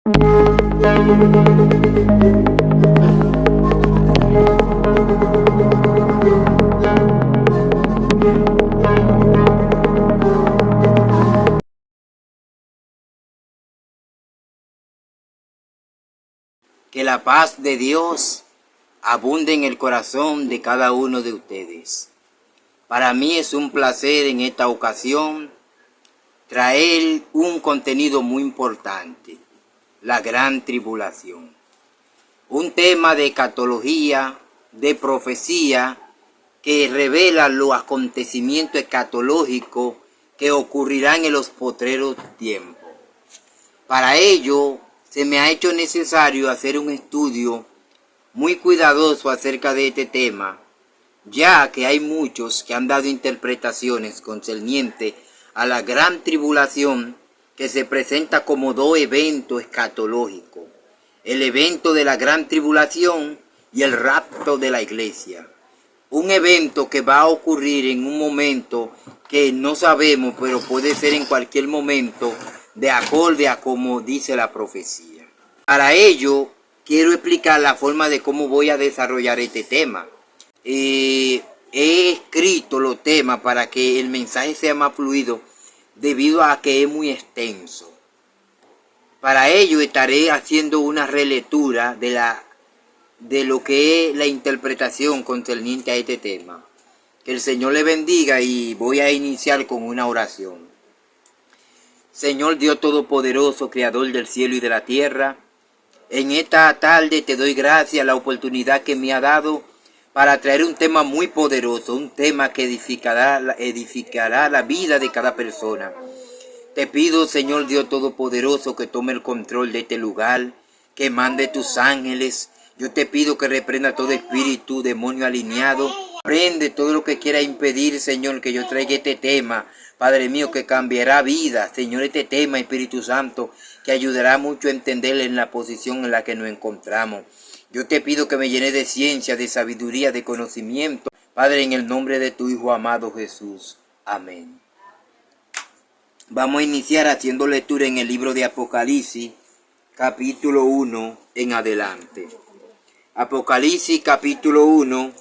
Que la paz de Dios abunde en el corazón de cada uno de ustedes. Para mí es un placer en esta ocasión traer un contenido muy importante, la gran tribulación. Un tema de escatología, de profecía, que revela los acontecimientos escatológicos que ocurrirán en los postreros tiempos. Para ello, se me ha hecho necesario hacer un estudio muy cuidadoso acerca de este tema, ya que hay muchos que han dado interpretaciones concernientes a la gran tribulación que se presenta como dos eventos escatológicos: el evento de la gran tribulación y el rapto de la iglesia. Un evento que va a ocurrir en un momento que no sabemos, pero puede ser en cualquier momento, de acorde a como dice la profecía. Para ello, quiero explicar la forma de cómo voy a desarrollar este tema. He escrito los temas para que el mensaje sea más fluido, debido a que es muy extenso. Para ello estaré haciendo una relectura de lo que es la interpretación concerniente a este tema. Que el Señor le bendiga, y voy a iniciar con una oración. Señor Dios Todopoderoso, Creador del cielo y de la tierra, en esta tarde te doy gracias la oportunidad que me ha dado para traer un tema muy poderoso, un tema que edificará la vida de cada persona. Te pido, Señor Dios Todopoderoso, que tome el control de este lugar, que mande tus ángeles. Yo te pido que reprenda todo espíritu, demonio alineado. Prende todo lo que quiera impedir, Señor, que yo traiga este tema, Padre mío, que cambiará vida. Señor, este tema, Espíritu Santo, que ayudará mucho a entender en la posición en la que nos encontramos. Yo te pido que me llene de ciencia, de sabiduría, de conocimiento, Padre, en el nombre de tu Hijo amado Jesús. Amén. Vamos a iniciar haciendo lectura en el libro de Apocalipsis, capítulo 1 en adelante. Apocalipsis, capítulo 1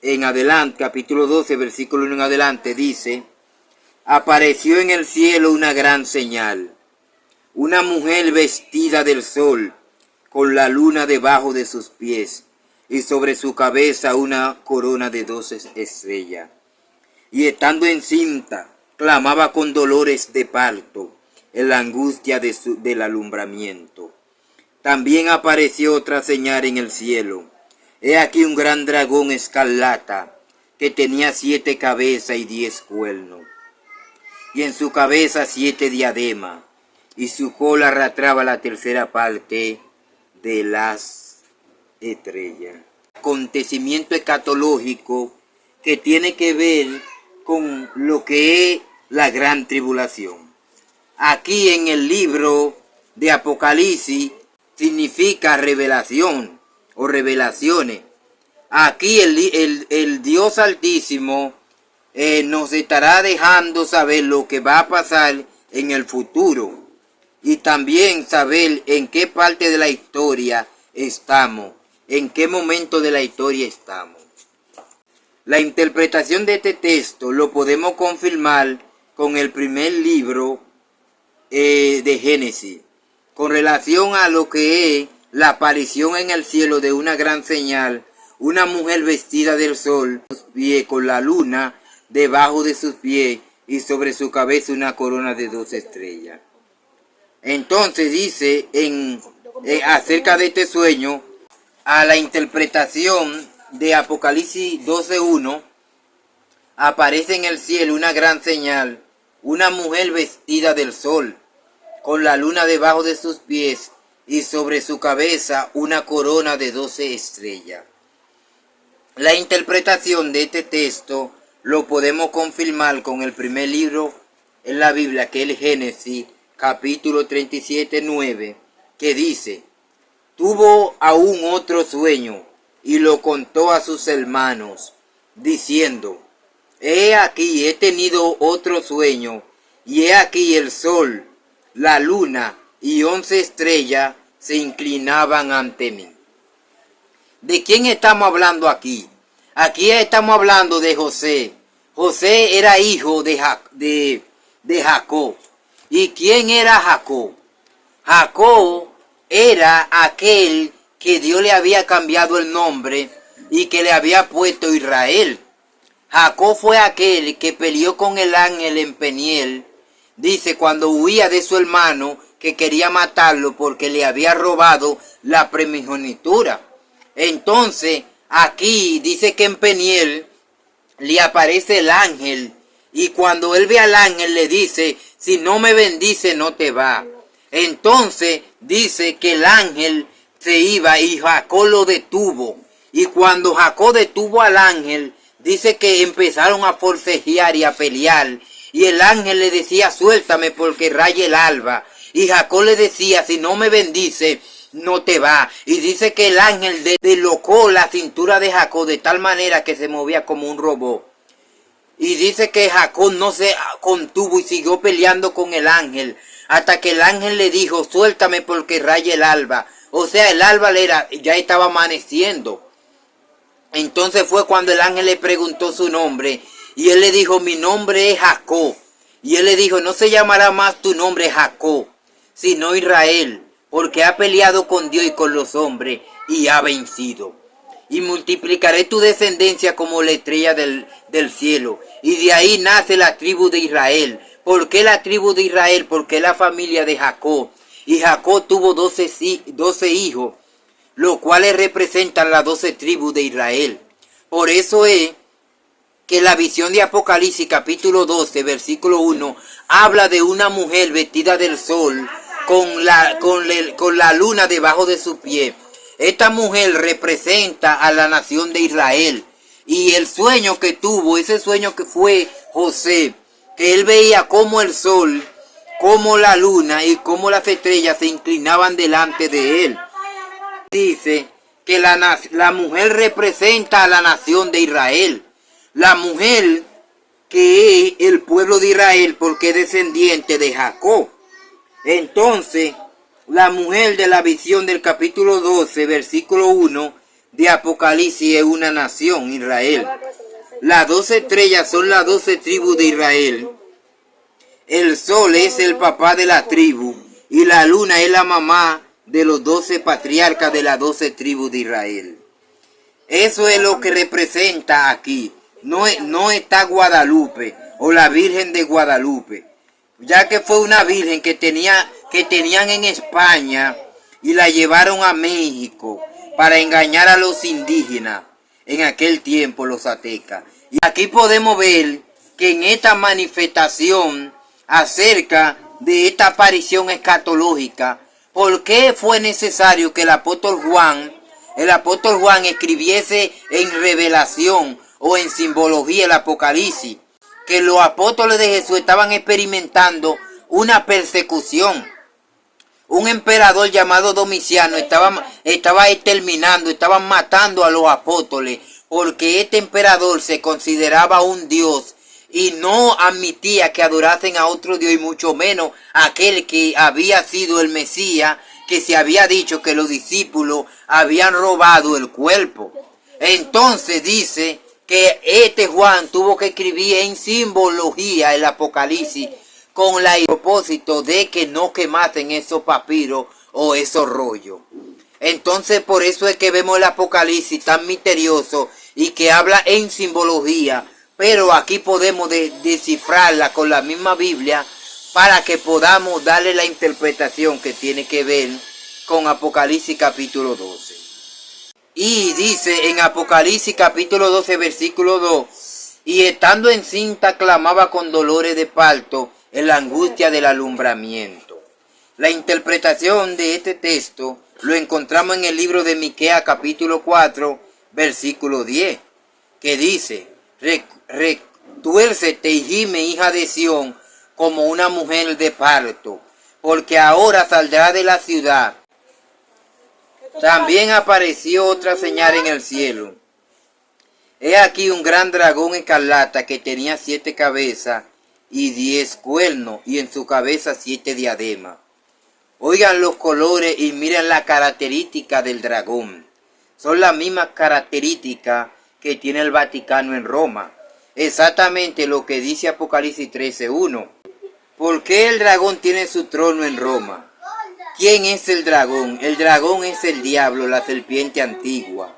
en adelante, capítulo 12, versículo 1 en adelante, dice: apareció en el cielo una gran señal, una mujer vestida del sol, con la luna debajo de sus pies, y sobre su cabeza una corona de 12 estrellas. Y estando encinta, clamaba con dolores de parto, en la angustia del alumbramiento. También apareció otra señal en el cielo. He aquí un gran dragón escarlata, que tenía 7 cabezas y 10 cuernos, y en su cabeza 7 diademas, y su cola arrastraba la tercera parte de las estrellas. Acontecimiento escatológico que tiene que ver con lo que es la gran tribulación. Aquí en el libro de Apocalipsis significa revelación o revelaciones. Aquí el Dios Altísimo nos estará dejando saber lo que va a pasar en el futuro, y también saber en qué parte de la historia estamos, en qué momento de la historia estamos. La interpretación de este texto lo podemos confirmar con el primer libro de Génesis, con relación a lo que es la aparición en el cielo de una gran señal, una mujer vestida del sol, con la luna debajo de sus pies, y sobre su cabeza una corona de 12 estrellas. Entonces dice acerca de este sueño, a la interpretación de Apocalipsis 12:1, aparece en el cielo una gran señal, una mujer vestida del sol, con la luna debajo de sus pies, y sobre su cabeza una corona de 12 estrellas. La interpretación de este texto lo podemos confirmar con el primer libro en la Biblia, que es el Génesis, capítulo 37:9, que dice: tuvo aún otro sueño, y lo contó a sus hermanos, diciendo: he aquí, he tenido otro sueño, y he aquí el sol, la luna y 11 estrellas se inclinaban ante mí. ¿De quién estamos hablando aquí? Aquí estamos hablando de José. José era hijo de Jacob. ¿Y quién era Jacob? Jacob era aquel que Dios le había cambiado el nombre y que le había puesto Israel. Jacob fue aquel que peleó con el ángel en Peniel, dice, cuando huía de su hermano que quería matarlo porque le había robado la primogenitura. Entonces, aquí dice que en Peniel le aparece el ángel y cuando él ve al ángel le dice, si no me bendice no te va. Entonces dice que el ángel se iba y Jacob lo detuvo. Y cuando Jacob detuvo al ángel, dice que empezaron a forcejear y a pelear. Y el ángel le decía, suéltame porque raya el alba. Y Jacob le decía, si no me bendice, no te va. Y dice que el ángel deslocó la cintura de Jacob de tal manera que se movía como un robot. Y dice que Jacob no se contuvo y siguió peleando con el ángel. Hasta que el ángel le dijo, suéltame porque raya el alba. O sea, el alba ya estaba amaneciendo. Entonces fue cuando el ángel le preguntó su nombre. Y él le dijo, mi nombre es Jacob. Y él le dijo, no se llamará más tu nombre Jacob, sino Israel, porque ha peleado con Dios y con los hombres y ha vencido. Y multiplicaré tu descendencia como la estrella del cielo. Y de ahí nace la tribu de Israel. ¿Por qué la tribu de Israel? Porque es la familia de Jacob. Y Jacob tuvo 12 hijos, los cuales representan las 12 tribus de Israel. Por eso es que la visión de Apocalipsis capítulo 12, versículo 1, habla de una mujer vestida del sol con la luna debajo de su pie. Esta mujer representa a la nación de Israel. Y el sueño que tuvo, ese sueño que fue José, que él veía como el sol, como la luna y como las estrellas se inclinaban delante de él. Dice que la mujer representa a la nación de Israel. La mujer que es el pueblo de Israel porque es descendiente de Jacob. Entonces, la mujer de la visión del capítulo 12, versículo 1 de Apocalipsis es una nación, Israel. Las 12 estrellas son las 12 tribus de Israel. El sol es el papá de la tribu y la luna es la mamá de los 12 patriarcas de las 12 tribus de Israel. Eso es lo que representa aquí. No está Guadalupe o la Virgen de Guadalupe, ya que fue una virgen que tenían en España y la llevaron a México para engañar a los indígenas en aquel tiempo, los aztecas. Y aquí podemos ver que en esta manifestación acerca de esta aparición escatológica, ¿por qué fue necesario que el apóstol Juan escribiese en revelación o en simbología el Apocalipsis? Que los apóstoles de Jesús estaban experimentando una persecución. Un emperador llamado Domiciano estaba exterminando, estaban matando a los apóstoles, porque este emperador se consideraba un dios y no admitía que adorasen a otro dios, y mucho menos aquel que había sido el Mesías, que se había dicho que los discípulos habían robado el cuerpo. Entonces dice que este Juan tuvo que escribir en simbología el Apocalipsis con el propósito de que no quemasen esos papiros o esos rollos. Entonces por eso es que vemos el Apocalipsis tan misterioso y que habla en simbología, pero aquí podemos descifrarla con la misma Biblia para que podamos darle la interpretación que tiene que ver con Apocalipsis capítulo 12. Y dice en Apocalipsis capítulo 12 versículo 2, y estando encinta clamaba con dolores de parto en la angustia del alumbramiento. La interpretación de este texto lo encontramos en el libro de Miqueas capítulo 4 versículo 10, que dice, retuércete y gime, hija de Sión, como una mujer de parto, porque ahora saldrá de la ciudad. También apareció otra señal en el cielo. He aquí un gran dragón escarlata que tenía 7 cabezas y 10 cuernos, y en su cabeza 7 diademas. Oigan los colores y miren la característica del dragón. Son las mismas características que tiene el Vaticano en Roma. Exactamente lo que dice Apocalipsis 13:1. ¿Por qué el dragón tiene su trono en Roma? ¿Quién es el dragón? El dragón es el diablo, la serpiente antigua.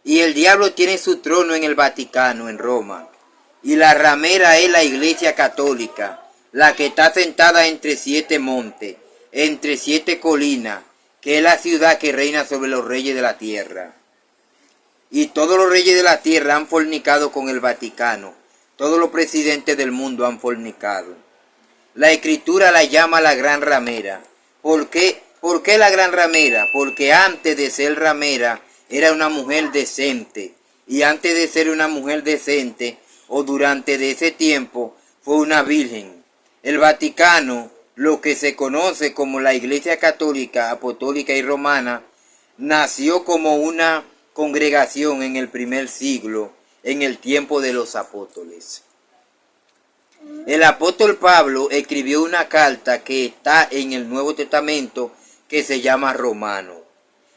Y el diablo tiene su trono en el Vaticano, en Roma. Y la ramera es la Iglesia Católica, la que está sentada entre 7 montes, entre 7 colinas, que es la ciudad que reina sobre los reyes de la tierra. Y todos los reyes de la tierra han fornicado con el Vaticano. Todos los presidentes del mundo han fornicado. La Escritura la llama la gran ramera. ¿Por qué la gran ramera? Porque antes de ser ramera era una mujer decente. Y antes de ser una mujer decente, o durante de ese tiempo, fue una virgen. El Vaticano, lo que se conoce como la Iglesia Católica, Apostólica y Romana, nació como una congregación en el primer siglo, en el tiempo de los apóstoles. El apóstol Pablo escribió una carta que está en el Nuevo Testamento que se llama Romano.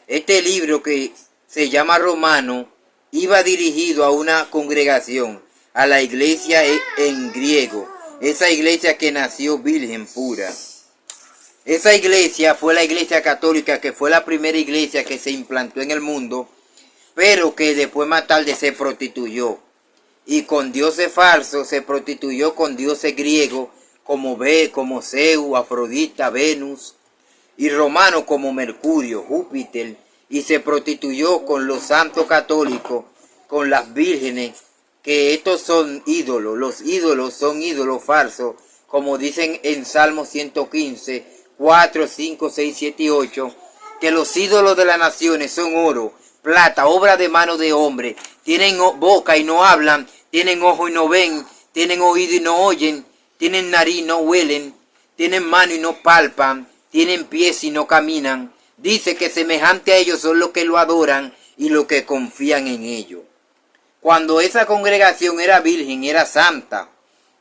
Este libro que se llama Romano iba dirigido a una congregación, a la iglesia en griego, esa iglesia que nació virgen pura. Esa iglesia fue la Iglesia Católica, que fue la primera iglesia que se implantó en el mundo, pero que después más tarde se prostituyó. Y con dioses falsos se prostituyó con dioses griegos como Zeus, Afrodita, Venus, y romanos como Mercurio, Júpiter, y se prostituyó con los santos católicos, con las vírgenes, que estos son ídolos. Los ídolos son ídolos falsos, como dicen en Salmo 115, 4, 5, 6, 7 y 8, que los ídolos de las naciones son oro, plata, obra de mano de hombre, tienen boca y no hablan, tienen ojo y no ven, tienen oído y no oyen, tienen nariz y no huelen, tienen mano y no palpan, tienen pies y no caminan. Dice que semejante a ellos son los que lo adoran y los que confían en ellos. Cuando esa congregación era virgen, era santa,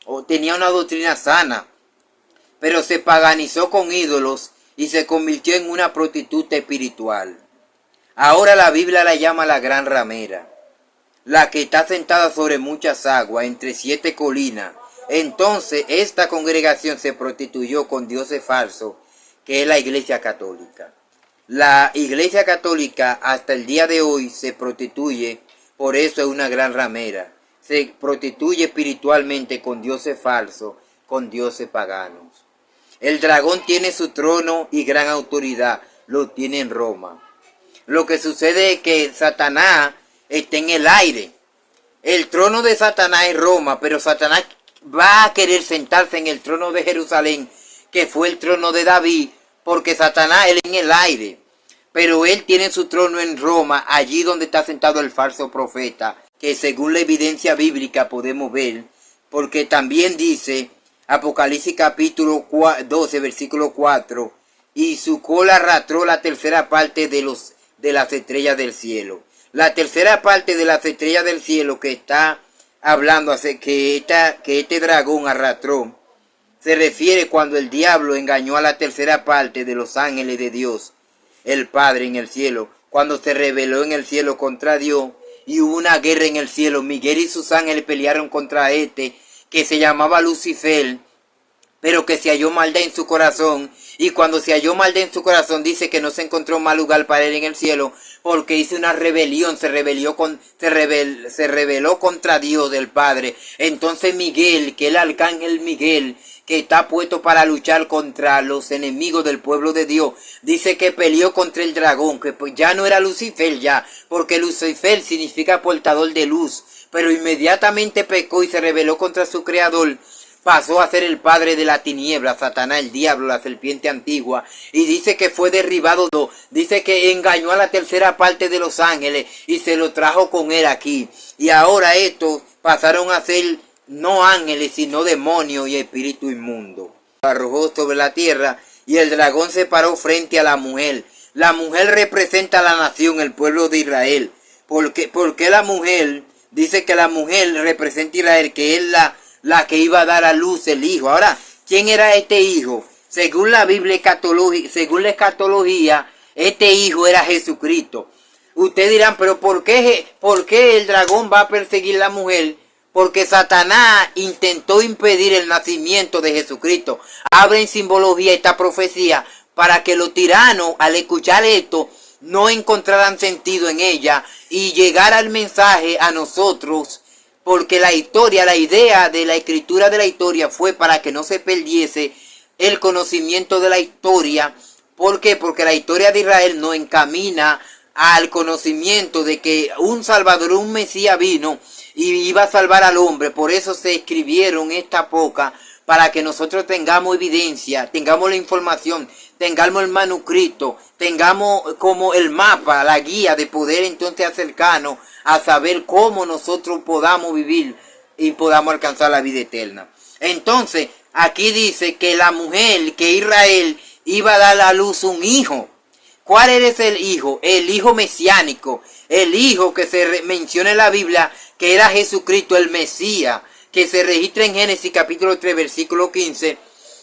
o tenía una doctrina sana, pero se paganizó con ídolos y se convirtió en una prostituta espiritual. Ahora la Biblia la llama la gran ramera, la que está sentada sobre muchas aguas, entre 7 colinas. Entonces esta congregación se prostituyó con dioses falsos, que es la Iglesia Católica. La Iglesia Católica hasta el día de hoy se prostituye, por eso es una gran ramera. Se prostituye espiritualmente con dioses falsos, con dioses paganos. El dragón tiene su trono y gran autoridad, lo tiene en Roma. Lo que sucede es que Satanás está en el aire. El trono de Satanás es Roma, pero Satanás va a querer sentarse en el trono de Jerusalén, que fue el trono de David, porque Satanás él en el aire. Pero él tiene su trono en Roma, allí donde está sentado el falso profeta, que según la evidencia bíblica podemos ver, porque también dice Apocalipsis capítulo 12, versículo 4, y su cola arrastró la tercera parte de las estrellas del cielo. La tercera parte de las estrellas del cielo que está hablando, que este dragón arrastró, se refiere cuando el diablo engañó a la tercera parte de los ángeles de Dios, el Padre en el cielo, cuando se rebeló en el cielo contra Dios y hubo una guerra en el cielo. Miguel y sus ángeles pelearon contra este que se llamaba Lucifer, pero que se halló maldad en su corazón. Y cuando se halló maldad en su corazón, dice que no se encontró mal lugar para él en el cielo, porque hizo una rebelión, se rebeló contra Dios del Padre. Entonces Miguel, que es el arcángel Miguel, que está puesto para luchar contra los enemigos del pueblo de Dios, dice que peleó contra el dragón, que pues ya no era Lucifer ya, porque Lucifer significa portador de luz, pero inmediatamente pecó y se rebeló contra su creador. Pasó a ser el padre de la tiniebla, Satanás, el diablo, la serpiente antigua. Y dice que fue derribado, dice que engañó a la tercera parte de los ángeles y se lo trajo con él aquí. Y ahora estos pasaron a ser no ángeles, sino demonios y espíritu inmundo. Arrojó sobre la tierra y el dragón se paró frente a la mujer. La mujer representa a la nación, el pueblo de Israel. ¿Por qué la mujer? Dice que la mujer representa a Israel, que es la que iba a dar a luz el hijo. Ahora, ¿quién era este hijo? según la Biblia según la escatología, este hijo era Jesucristo. Ustedes dirán, pero ¿por qué el dragón va a perseguir a la mujer? Porque Satanás intentó impedir el nacimiento de Jesucristo. Abre en simbología esta profecía para que los tiranos, al escuchar esto, no encontraran sentido en ella y llegara el mensaje a nosotros, porque la idea de la escritura de la historia fue para que no se perdiese el conocimiento de la historia. ¿Por qué? Porque la historia de Israel nos encamina al conocimiento de que un Salvador, un Mesías vino y iba a salvar al hombre. Por eso se escribieron esta poca, para que nosotros tengamos evidencia, tengamos la información, tengamos el manuscrito, tengamos como el mapa, la guía de poder entonces acercarnos a saber cómo nosotros podamos vivir y podamos alcanzar la vida eterna. Entonces, aquí dice que la mujer, que Israel iba a dar a luz un hijo. ¿Cuál es el hijo? El hijo mesiánico, el hijo que se menciona en la Biblia, que era Jesucristo, el Mesías, que se registra en Génesis capítulo 3, versículo 15,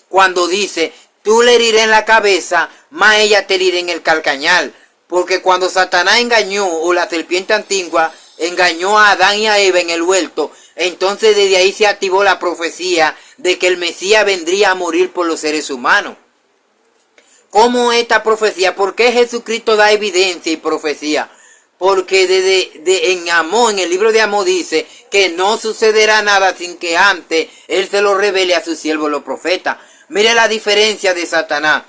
cuando dice, tú le heriré en la cabeza, mas ella te herirá en el calcañar. Porque cuando Satanás engañó, o la serpiente antigua, engañó a Adán y a Eva en el huerto, entonces desde ahí se activó la profecía de que el Mesías vendría a morir por los seres humanos. ¿Cómo esta profecía? ¿Por qué Jesucristo da evidencia y profecía? Porque en el libro de Amós dice que no sucederá nada sin que antes Él se lo revele a sus siervos los profetas. Mire la diferencia de Satanás.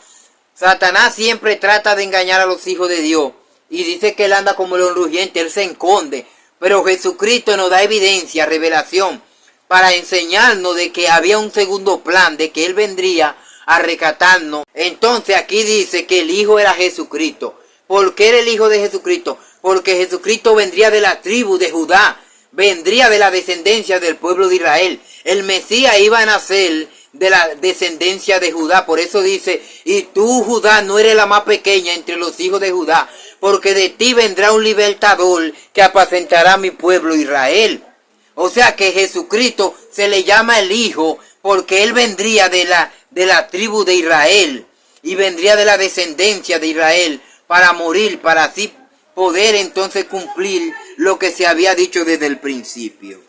Satanás siempre trata de engañar a los hijos de Dios y dice que Él anda como león rugiente, Él se esconde. Pero Jesucristo nos da evidencia, revelación, para enseñarnos de que había un segundo plan, de que Él vendría a rescatarnos. Entonces aquí dice que el hijo era Jesucristo. ¿Por qué era el hijo de Jesucristo? Porque Jesucristo vendría de la tribu de Judá, vendría de la descendencia del pueblo de Israel. El Mesías iba a nacer de la descendencia de Judá. Por eso dice, y tú, Judá, no eres la más pequeña entre los hijos de Judá, porque de ti vendrá un libertador que apacentará a mi pueblo Israel. O sea que Jesucristo se le llama el hijo porque él vendría de la tribu de Israel y vendría de la descendencia de Israel para morir, para así poder entonces cumplir lo que se había dicho desde el principio.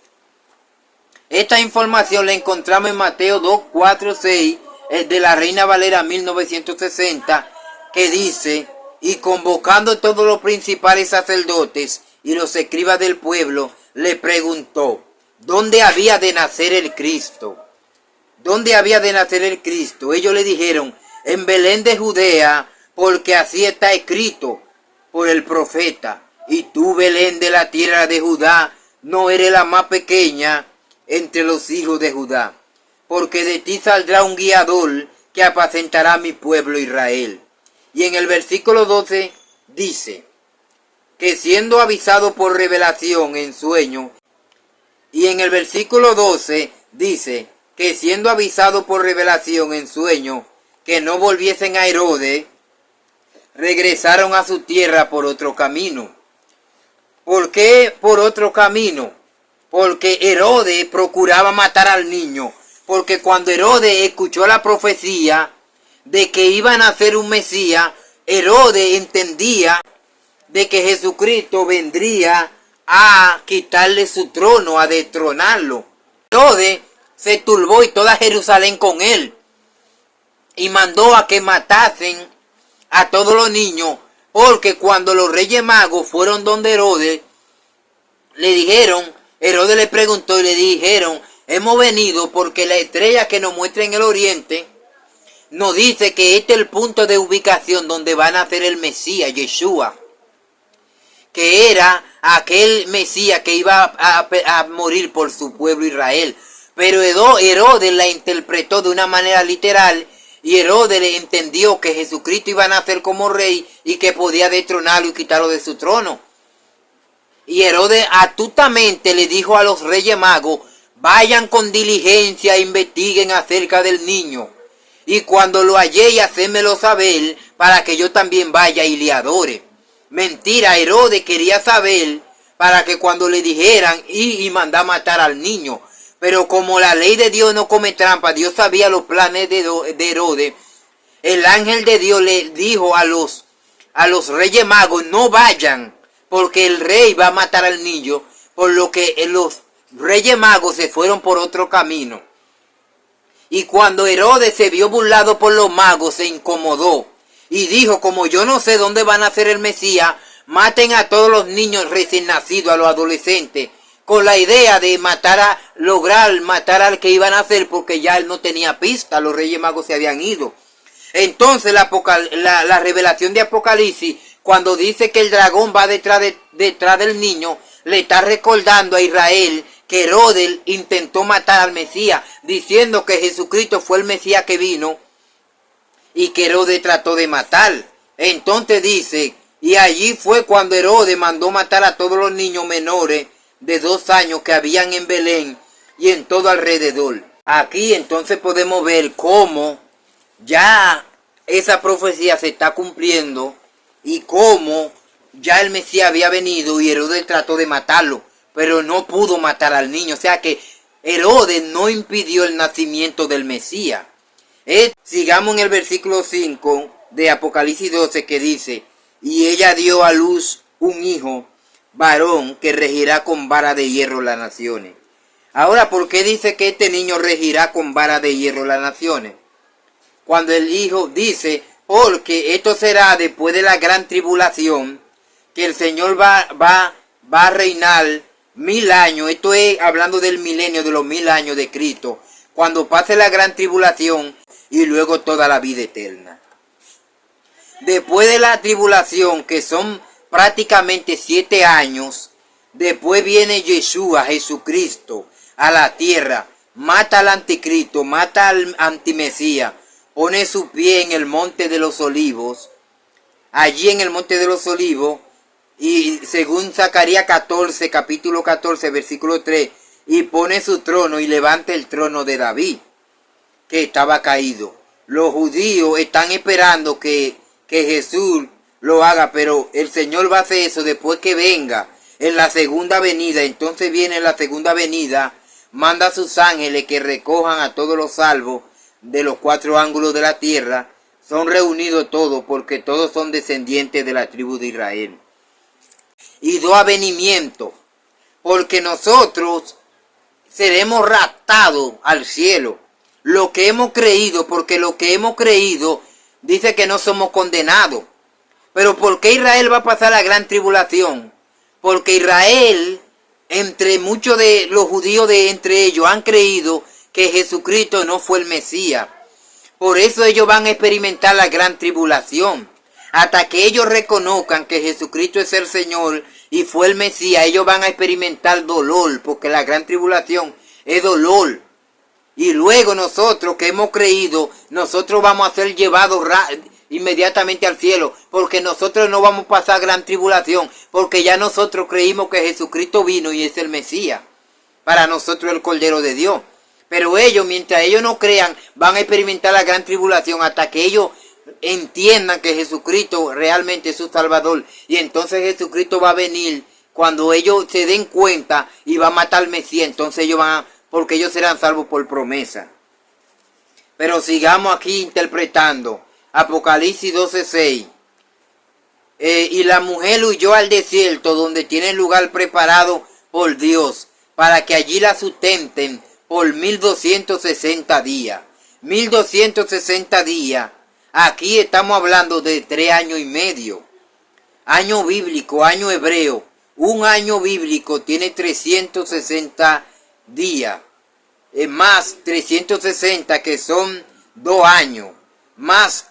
Esta información la encontramos en Mateo 2, 4, 6, de la Reina Valera 1960, que dice, y convocando a todos los principales sacerdotes y los escribas del pueblo, le preguntó, ¿dónde había de nacer el Cristo? ¿Dónde había de nacer el Cristo? Ellos le dijeron, en Belén de Judea, porque así está escrito por el profeta. Y tú, Belén de la tierra de Judá, no eres la más pequeña entre los hijos de Judá, porque de ti saldrá un guiador que apacentará a mi pueblo Israel. Y en el versículo 12 dice, que siendo avisado por revelación en sueño, y en el versículo 12 dice, que siendo avisado por revelación en sueño, que no volviesen a Herodes, regresaron a su tierra por otro camino. ¿Por qué por otro camino? Porque Herodes procuraba matar al niño. Porque cuando Herodes escuchó la profecía de que iba a nacer un Mesías, Herodes entendía de que Jesucristo vendría a quitarle su trono, a destronarlo. Herodes se turbó y toda Jerusalén con él. Y mandó a que matasen a todos los niños. Porque cuando los reyes magos fueron donde Herodes, le dijeron, Herodes le preguntó y le dijeron, hemos venido porque la estrella que nos muestra en el oriente nos dice que este es el punto de ubicación donde va a nacer el Mesías, Yeshua, que era aquel Mesías que iba a morir por su pueblo Israel. Pero Herodes la interpretó de una manera literal y Herodes le entendió que Jesucristo iba a nacer como rey y que podía destronarlo y quitarlo de su trono. Y Herodes astutamente le dijo a los reyes magos, vayan con diligencia e investiguen acerca del niño. Y cuando lo hallé, hacémelo saber para que yo también vaya y le adore. Mentira, Herodes quería saber para que cuando le dijeran y mandar matar al niño. Pero como la ley de Dios no come trampa, Dios sabía los planes de Herodes. el ángel de Dios le dijo a los reyes magos, no vayan, porque el rey va a matar al niño, por lo que los reyes magos se fueron por otro camino. Y cuando Herodes se vio burlado por los magos, se incomodó y dijo, como yo no sé dónde van a nacer el Mesías, maten a todos los niños recién nacidos, a los adolescentes, con la idea de lograr matar al que iban a nacer, porque ya él no tenía pista, los reyes magos se habían ido. Entonces la revelación de Apocalipsis, cuando dice que el dragón va detrás del niño, le está recordando a Israel que Herodes intentó matar al Mesías, diciendo que Jesucristo fue el Mesías que vino y que Herodes trató de matar. Entonces dice, y allí fue cuando Herodes mandó matar a todos los niños menores de 2 años que habían en Belén y en todo alrededor. Aquí entonces podemos ver cómo ya esa profecía se está cumpliendo y cómo ya el Mesías había venido y Herodes trató de matarlo, pero no pudo matar al niño. O sea que Herodes no impidió el nacimiento del Mesías. Sigamos en el versículo 5 de Apocalipsis 12 que dice, y ella dio a luz un hijo varón que regirá con vara de hierro las naciones. Ahora, ¿por qué dice que este niño regirá con vara de hierro las naciones? Cuando el hijo dice, porque esto será después de la gran tribulación, que el Señor va a reinar 1000 años. Esto es hablando del milenio, de los 1000 años de Cristo, cuando pase la gran tribulación y luego toda la vida eterna. Después de la tribulación, que son prácticamente 7 años, después viene Yeshua, Jesucristo, a la tierra, mata al anticristo, mata al antimesías, pone su pie en el monte de los olivos, allí en el monte de los olivos, y según Zacarías 14, capítulo 14, versículo 3, y pone su trono y levanta el trono de David, que estaba caído. Los judíos están esperando que Jesús lo haga, pero el Señor va a hacer eso después que venga en la segunda venida. Entonces viene en la segunda venida, manda a sus ángeles que recojan a todos los salvos de los 4 ángulos de la tierra. Son reunidos todos porque todos son descendientes de la tribu de Israel. Y do avenimiento, porque nosotros seremos raptados al cielo. Lo que hemos creído, porque lo que hemos creído dice que no somos condenados. Pero ¿por qué Israel va a pasar la gran tribulación? Porque Israel, entre muchos de los judíos entre ellos, han creído que Jesucristo no fue el Mesías. Por eso ellos van a experimentar la gran tribulación. Hasta que ellos reconozcan que Jesucristo es el Señor y fue el Mesías, ellos van a experimentar dolor, porque la gran tribulación es dolor. Y luego nosotros que hemos creído, nosotros vamos a ser llevados inmediatamente al cielo, porque nosotros no vamos a pasar gran tribulación, porque ya nosotros creímos que Jesucristo vino y es el Mesías, para nosotros el Cordero de Dios. Pero ellos, mientras ellos no crean, van a experimentar la gran tribulación hasta que ellos entiendan que Jesucristo realmente es su Salvador. Y entonces Jesucristo va a venir cuando ellos se den cuenta y va a matar al Mesías. Entonces ellos van a, porque ellos serán salvos por promesa. Pero sigamos aquí interpretando Apocalipsis 12:6. Y la mujer huyó al desierto, donde tiene lugar preparado por Dios, para que allí la sustenten por 1260 días. 1260 días. Aquí estamos hablando de 3 años y medio. Año bíblico, año hebreo. Un año bíblico tiene 360 días. Más 360 que son 2 años. Más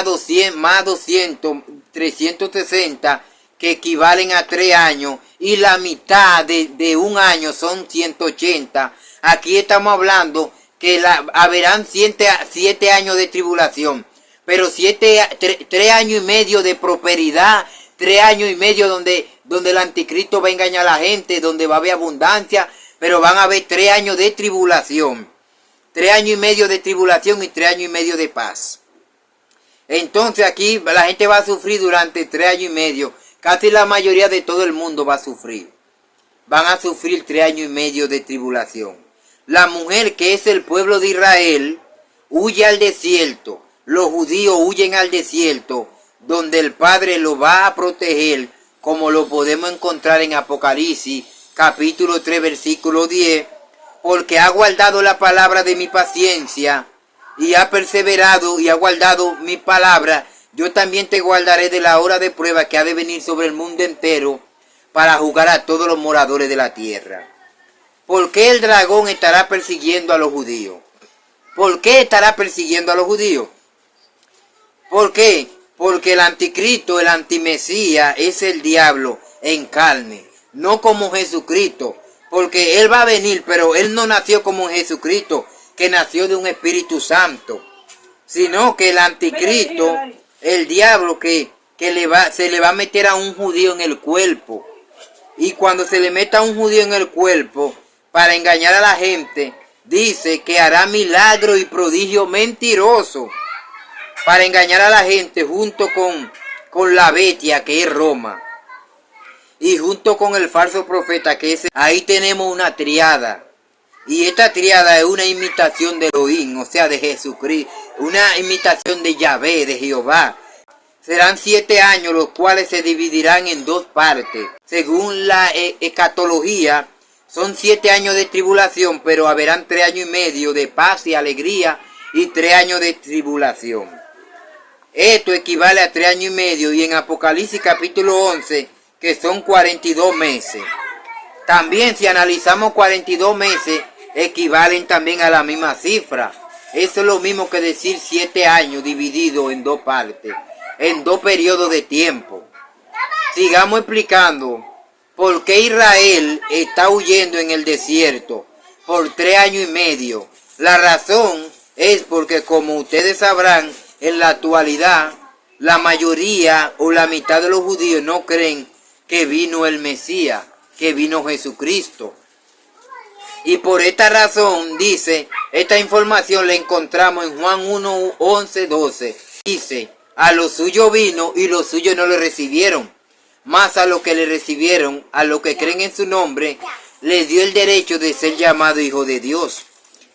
200, 360 que equivalen a 3 años. Y la mitad de un año son 180. Aquí estamos hablando que haberán 7 años de tribulación, pero 3 años y medio de prosperidad, 3 años y medio donde el anticristo va a engañar a la gente, donde va a haber abundancia, pero van a haber 3 años de tribulación, 3 años y medio de tribulación y 3 años y medio de paz. Entonces aquí la gente va a sufrir durante 3 años y medio, casi la mayoría de todo el mundo va a sufrir. Van a sufrir 3 años y medio de tribulación. La mujer, que es el pueblo de Israel, huye al desierto, los judíos huyen al desierto, donde el Padre los va a proteger, como lo podemos encontrar en Apocalipsis, capítulo 3, versículo 10, porque ha guardado la palabra de mi paciencia, y ha perseverado y ha guardado mi palabra, yo también te guardaré de la hora de prueba que ha de venir sobre el mundo entero, para juzgar a todos los moradores de la tierra. ¿Por qué el dragón estará persiguiendo a los judíos? ¿Por qué estará persiguiendo a los judíos? ¿Por qué? Porque el anticristo, el antimesías, es el diablo en carne, no como Jesucristo. Porque él va a venir, pero él no nació como Jesucristo, que nació de un Espíritu Santo. Sino que el anticristo, el diablo que se le va a meter a un judío en el cuerpo. Y cuando se le meta a un judío en el cuerpo, para engañar a la gente, dice que hará milagro y prodigio mentiroso. Para engañar a la gente junto con la bestia que es Roma. Y junto con el falso profeta que es... Ahí tenemos una triada. Y esta triada es una imitación de Elohim, o sea de Jesucristo. Una imitación de Yahvé, de Jehová. Serán 7 años los cuales se dividirán en 2 partes. Según la escatología, son 7 años de tribulación, pero habrán 3 años y medio de paz y alegría y 3 años de tribulación. Esto equivale a 3 años y medio y en Apocalipsis capítulo 11, que son 42 meses. También si analizamos 42 meses, equivalen también a la misma cifra. Eso es lo mismo que decir 7 años dividido en 2 partes, en 2 periodos de tiempo. Sigamos explicando por qué Israel está huyendo en el desierto por 3 años y medio. La razón es porque, como ustedes sabrán, en la actualidad, la mayoría o la mitad de los judíos no creen que vino el Mesías, que vino Jesucristo. Y por esta razón, dice, esta información la encontramos en Juan 1, 11, 12. Dice, a los suyos vino y los suyos no le recibieron. Mas a los que le recibieron, a los que creen en su nombre, les dio el derecho de ser llamado hijo de Dios.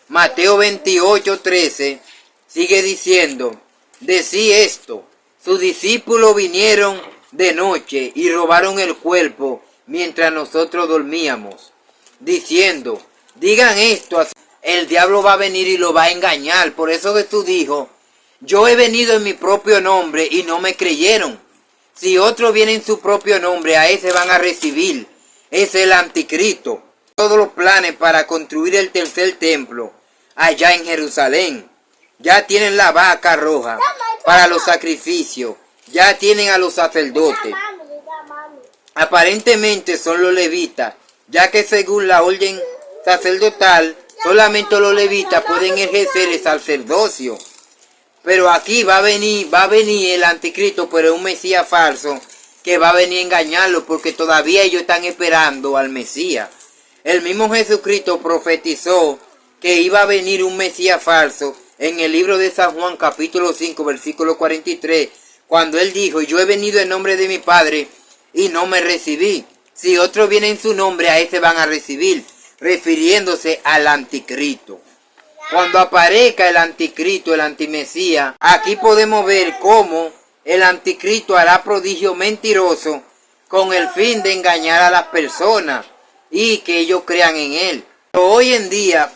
Mateo 28, 13 sigue diciendo, decí esto, sus discípulos vinieron de noche y robaron el cuerpo mientras nosotros dormíamos, diciendo, digan esto, el diablo va a venir y lo va a engañar. Por eso Jesús dijo, yo he venido en mi propio nombre y no me creyeron. Si otro viene en su propio nombre, a ese van a recibir. Es el anticristo. Todos los planes para construir el tercer templo allá en Jerusalén. Ya tienen la vaca roja para los sacrificios. Ya tienen a los sacerdotes. Aparentemente son los levitas, ya que según la orden sacerdotal, solamente los levitas pueden ejercer el sacerdocio. Pero aquí va a venir el anticristo, pero es un Mesías falso, que va a venir a engañarlos, porque todavía ellos están esperando al Mesías. El mismo Jesucristo profetizó que iba a venir un Mesías falso en el libro de San Juan, capítulo 5, versículo 43, cuando él dijo, yo he venido en nombre de mi Padre y no me recibí. Si otro viene en su nombre, a ese van a recibir, refiriéndose al anticristo. Cuando aparezca el anticristo, el antimesías, aquí podemos ver cómo el anticristo hará prodigio mentiroso con el fin de engañar a las personas y que ellos crean en él. Pero hoy en día,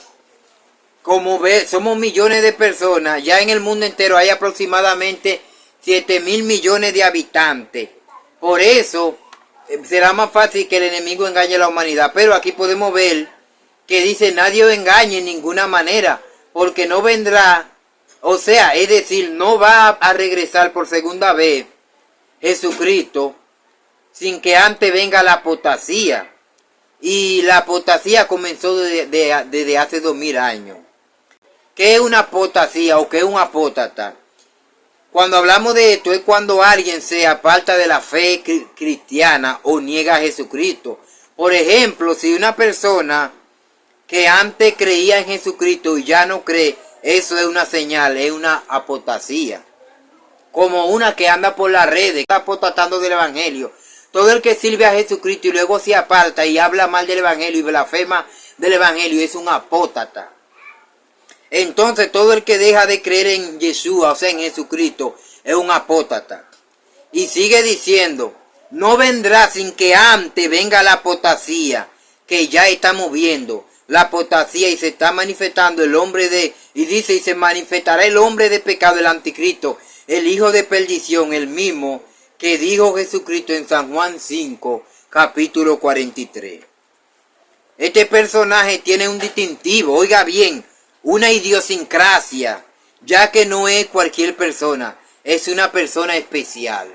como somos millones de personas, ya en el mundo entero hay aproximadamente 7.000 millones de habitantes. Por eso será más fácil que el enemigo engañe a la humanidad. Pero aquí podemos ver que dice, nadie os engañe en ninguna manera, porque no vendrá, o sea, es decir, no va a regresar por segunda vez Jesucristo sin que antes venga la apostasía. Y la apostasía comenzó desde hace 2000 años. ¿Qué es una apostasía o qué es un apóstata? Cuando hablamos de esto es cuando alguien se aparta de la fe cristiana o niega a Jesucristo. Por ejemplo, si una persona que antes creía en Jesucristo y ya no cree, eso es una señal, es una apostasía. Como una que anda por las redes, está apostatando del Evangelio. Todo el que sirve a Jesucristo y luego se aparta y habla mal del Evangelio y blasfema del Evangelio es un apóstata. Entonces todo el que deja de creer en Yeshua, o sea en Jesucristo, es un apóstata. Y sigue diciendo, no vendrá sin que antes venga la apostasía, que ya estamos viendo la apostasía y se está manifestando el hombre de, y dice, y se manifestará el hombre de pecado, el anticristo, el hijo de perdición, el mismo que dijo Jesucristo en San Juan 5, capítulo 43. Este personaje tiene un distintivo, oiga bien, una idiosincrasia, ya que no es cualquier persona, es una persona especial,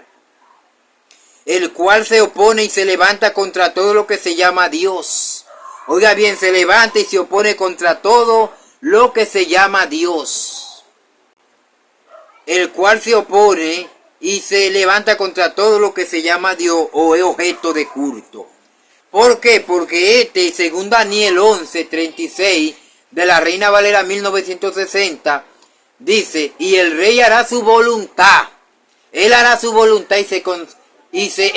el cual se opone y se levanta contra todo lo que se llama Dios. Oiga bien, se levanta y se opone contra todo lo que se llama Dios, el cual se opone y se levanta contra todo lo que se llama Dios o es objeto de culto. ¿Por qué? Porque según Daniel 11:36 de la Reina Valera 1960, dice, y el rey hará su voluntad. Él hará su voluntad y se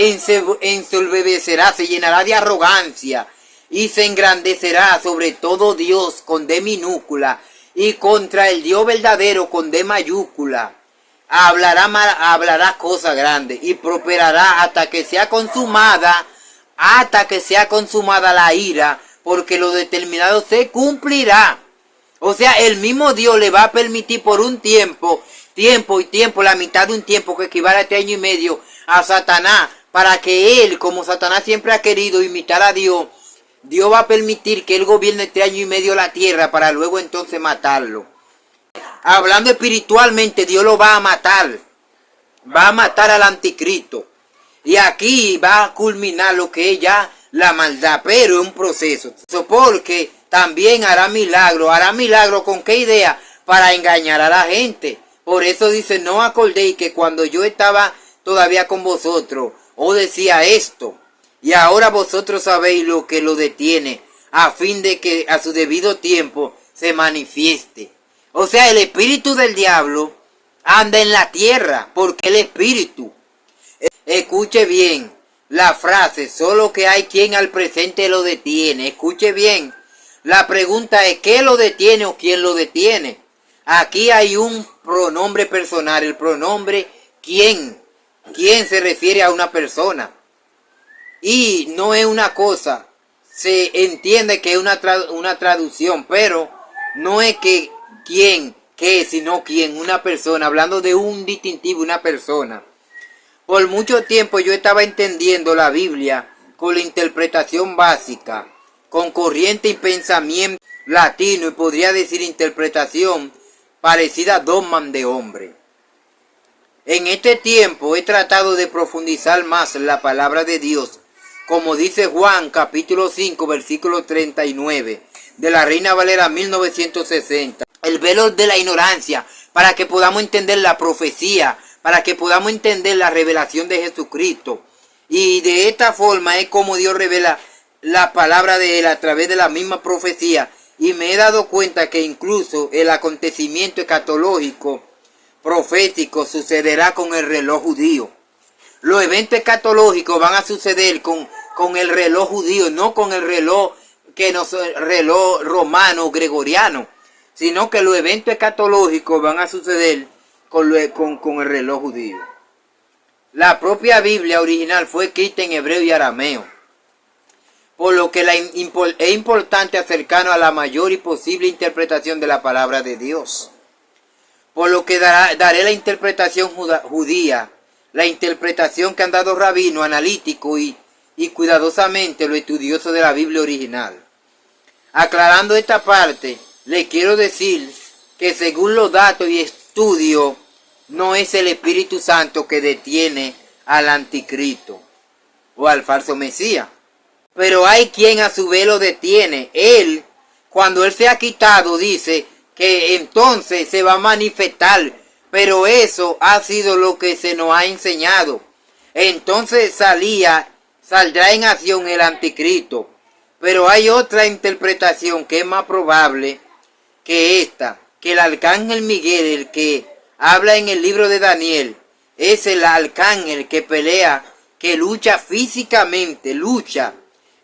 ensoberbecerá, se llenará de arrogancia y se engrandecerá sobre todo Dios con D minúscula y contra el Dios verdadero con D mayúscula. Hablará cosas grandes y prosperará hasta que sea consumada la ira, porque lo determinado se cumplirá. O sea, el mismo Dios le va a permitir por un tiempo, la mitad de un tiempo que equivale a 3 años y medio a Satanás, para que él, como Satanás siempre ha querido imitar a Dios, Dios va a permitir que él gobierne 3 años y medio la tierra para luego entonces matarlo. Hablando espiritualmente, Dios lo va a matar al anticristo. Y aquí va a culminar lo que es ya la maldad, pero es un proceso. Porque también hará milagro, ¿con qué idea? Para engañar a la gente. Por eso dice, no acordéis que cuando yo estaba todavía con vosotros, os decía esto, y ahora vosotros sabéis lo que lo detiene, a fin de que a su debido tiempo se manifieste. O sea, el espíritu del diablo anda en la tierra, porque el espíritu. Escuche bien la frase, solo que hay quien al presente lo detiene. Escuche bien, la pregunta es, ¿qué lo detiene o quién lo detiene? Aquí hay un pronombre personal, el pronombre quién. ¿Quién se refiere a una persona? Y no es una cosa, se entiende que es una traducción, pero no es que quién, qué, sino quién, una persona, hablando de un distintivo, una persona. Por mucho tiempo yo estaba entendiendo la Biblia con la interpretación básica, con corriente y pensamiento latino, y podría decir interpretación parecida a dogma de hombre. En este tiempo he tratado de profundizar más en la palabra de Dios, como dice Juan capítulo 5 versículo 39 de la Reina Valera 1960. El velo de la ignorancia, para que podamos entender la profecía, para que podamos entender la revelación de Jesucristo. Y de esta forma es como Dios revela la palabra de Él a través de la misma profecía. Y me he dado cuenta que incluso el acontecimiento escatológico profético sucederá con el reloj judío. Los eventos escatológicos van a suceder con el reloj judío, no con el reloj reloj romano o gregoriano, sino que los eventos escatológicos van a suceder con el reloj judío. La propia Biblia original fue escrita en hebreo y arameo, por lo que es importante acercarnos a la mayor y posible interpretación de la palabra de Dios. Por lo que daré la interpretación judía, la interpretación que han dado rabinos analíticos y cuidadosamente los estudiosos de la Biblia original. Aclarando esta parte, le quiero decir que según los datos y estudios, no es el Espíritu Santo que detiene al anticristo o al falso Mesías. Pero hay quien a su vez lo detiene. Él, cuando él se ha quitado, dice que entonces se va a manifestar. Pero eso ha sido lo que se nos ha enseñado. Entonces saldrá en acción el anticristo. Pero hay otra interpretación que es más probable que esta, que el arcángel Miguel, el que habla en el libro de Daniel, es el arcángel que pelea, que lucha físicamente,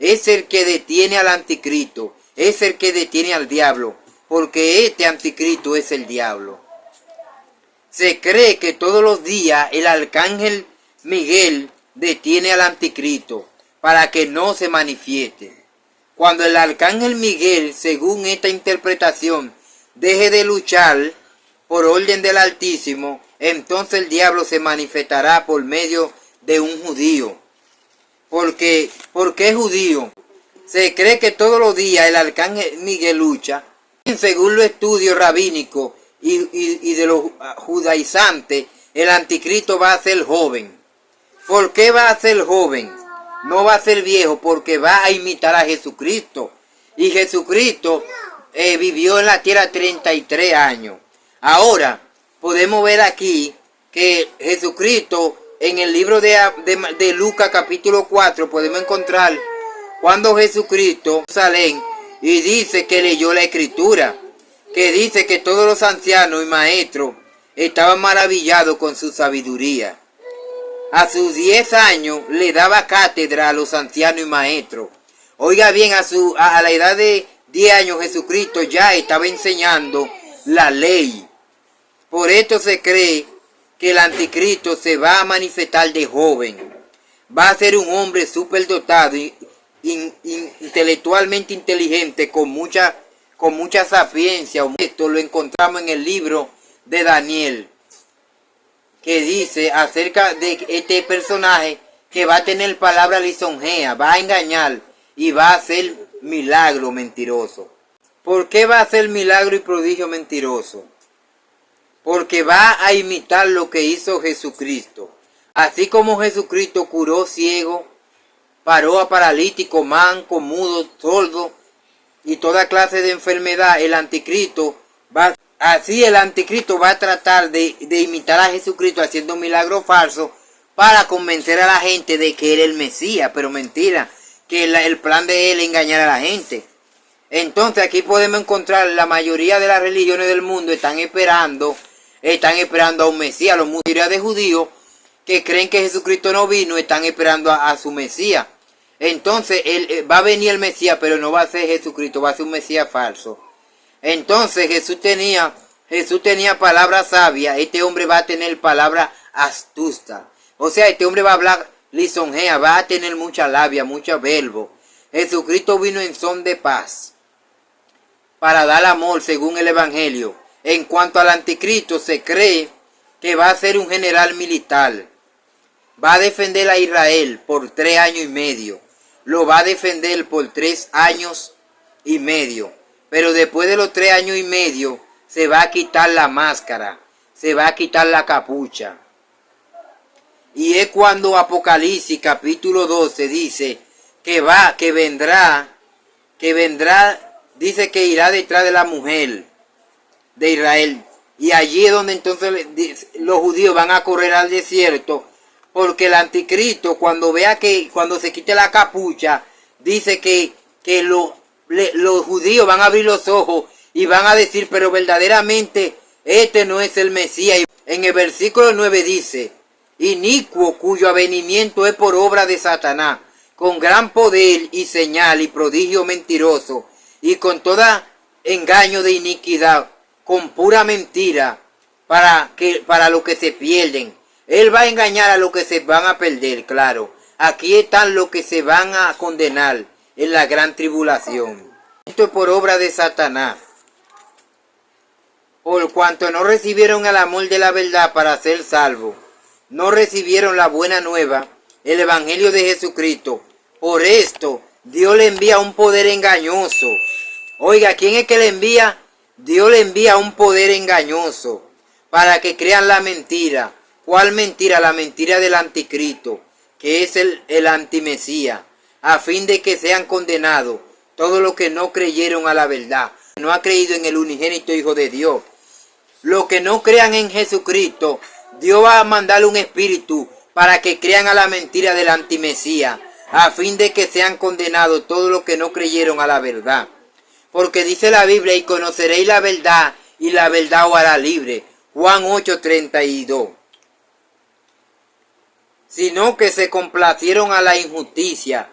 es el que detiene al anticristo, es el que detiene al diablo. porque este anticristo es el diablo. Se cree que todos los días el arcángel Miguel detiene al anticristo para que no se manifieste. Cuando el arcángel Miguel, según esta interpretación, deje de luchar por orden del Altísimo, entonces el diablo se manifestará por medio de un judío. ¿Por qué es judío? Se cree que todos los días el arcángel Miguel lucha. Según los estudios rabínicos y de los judaizantes, el anticristo va a ser joven. ¿Por qué va a ser joven? No va a ser viejo, porque va a imitar a Jesucristo. Y Jesucristo vivió en la tierra 33 años. Ahora, podemos ver aquí que Jesucristo, en el libro de Lucas capítulo 4, podemos encontrar cuando Jesucristo sale y dice que leyó la escritura, que dice que todos los ancianos y maestros estaban maravillados con su sabiduría. A sus 10 años le daba cátedra a los ancianos y maestros. Oiga bien, a la edad de 10 años Jesucristo ya estaba enseñando la ley. Por esto se cree que el anticristo se va a manifestar de joven. Va a ser un hombre superdotado y intelectualmente inteligente, con mucha sapiencia. Esto lo encontramos en el libro de Daniel, que dice acerca de este personaje que va a tener palabra lisonjea, va a engañar y va a hacer milagro mentiroso. ¿Por qué va a hacer milagro y prodigio mentiroso? Porque va a imitar lo que hizo Jesucristo. Así como Jesucristo curó ciego, paró a paralítico, manco, mudo, sordo y toda clase de enfermedad, el anticristo va a tratar de imitar a Jesucristo haciendo milagros falsos para convencer a la gente de que él es el Mesías. Pero mentira, que el plan de él es engañar a la gente. Entonces aquí podemos encontrar la mayoría de las religiones del mundo están esperando a un Mesías. La mayoría de judíos que creen que Jesucristo no vino están esperando a su Mesías. Entonces va a venir el Mesías, pero no va a ser Jesucristo, va a ser un Mesías falso. Entonces Jesús tenía palabra sabia. Este hombre va a tener palabra astuta. O sea, este hombre va a hablar lisonjea, va a tener mucha labia, mucho verbo. Jesucristo vino en son de paz, para dar amor según el Evangelio. En cuanto al anticristo, se cree que va a ser un general militar. Va a defender a Israel por 3 años y medio. Lo va a defender por 3 años y medio. Pero después de los 3 años y medio, se va a quitar la máscara, se va a quitar la capucha. Y es cuando Apocalipsis capítulo 12 dice que vendrá, dice que irá detrás de la mujer de Israel. Y allí es donde entonces los judíos van a correr al desierto, porque el anticristo, cuando se quite la capucha, dice que los judíos van a abrir los ojos y van a decir, pero verdaderamente este no es el Mesías. En el versículo 9 dice, inicuo cuyo avenimiento es por obra de Satanás, con gran poder y señal y prodigio mentiroso, y con toda engaño de iniquidad, con pura mentira, para los que se pierden. Él va a engañar a los que se van a perder, claro. Aquí están los que se van a condenar en la gran tribulación. Esto es por obra de Satanás. Por cuanto no recibieron el amor de la verdad para ser salvos, no recibieron la buena nueva, el Evangelio de Jesucristo. Por esto, Dios le envía un poder engañoso. Oiga, ¿quién es que le envía? Dios le envía un poder engañoso para que crean la mentira. ¿Cuál mentira? La mentira del anticristo, que es el antimesías, a fin de que sean condenados todos los que no creyeron a la verdad, no ha creído en el unigénito Hijo de Dios. Los que no crean en Jesucristo, Dios va a mandar un espíritu para que crean a la mentira del antimesías, a fin de que sean condenados todos los que no creyeron a la verdad. Porque dice la Biblia, y conoceréis la verdad, y la verdad os hará libre. Juan 8:32. Sino que se complacieron a la injusticia,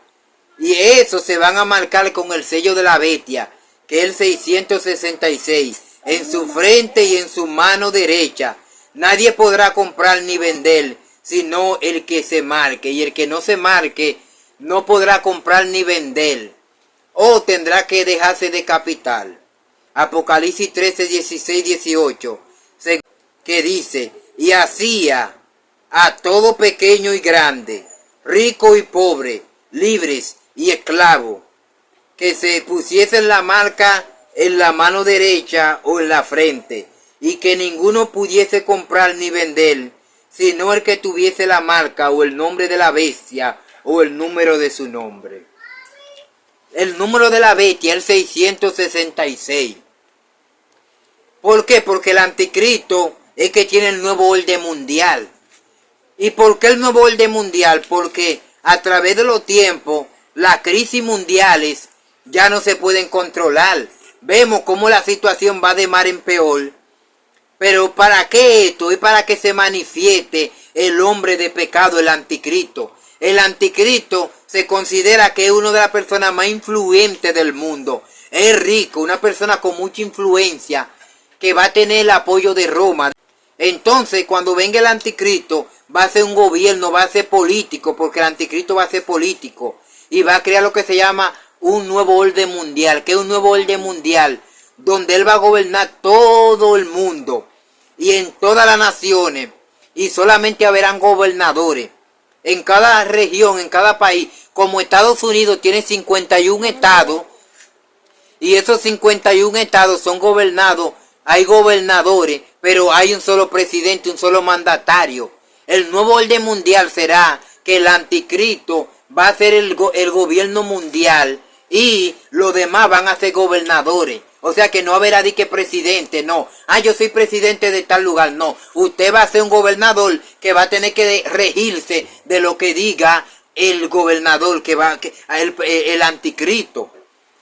y eso se van a marcar con el sello de la bestia, que es el 666, en su frente y en su mano derecha. Nadie podrá comprar ni vender, sino el que se marque, y el que no se marque no podrá comprar ni vender, o tendrá que dejarse de capital. Apocalipsis 13, 16, 18, que dice, y hacía a todo pequeño y grande, rico y pobre, libres y esclavos, que se pusiesen la marca en la mano derecha o en la frente, y que ninguno pudiese comprar ni vender, sino el que tuviese la marca o el nombre de la bestia o el número de su nombre. El número de la bestia es el 666. ¿Por qué? Porque el anticristo es que tiene el nuevo orden mundial. ¿Y por qué el nuevo orden mundial? Porque a través de los tiempos, las crisis mundiales ya no se pueden controlar. Vemos cómo la situación va de mal en peor. Pero ¿para qué esto? Es para que se manifieste el hombre de pecado, el anticristo. El anticristo se considera que es una de las personas más influyentes del mundo. Es rico, una persona con mucha influencia, que va a tener el apoyo de Roma. Entonces, cuando venga el anticristo, va a ser un gobierno, va a ser político, porque el anticristo va a ser político. Y va a crear lo que se llama un nuevo orden mundial. ¿Qué es un nuevo orden mundial? Donde él va a gobernar todo el mundo y en todas las naciones. Y solamente habrán gobernadores. En cada región, en cada país, como Estados Unidos tiene 51 estados, y esos 51 estados son gobernados, hay gobernadores, pero hay un solo presidente, un solo mandatario. El nuevo orden mundial será que el anticristo va a ser el gobierno mundial y los demás van a ser gobernadores. O sea que no habrá de que presidente, no. Yo soy presidente de tal lugar, no. Usted va a ser un gobernador que va a tener que regirse de lo que diga el gobernador, el anticristo.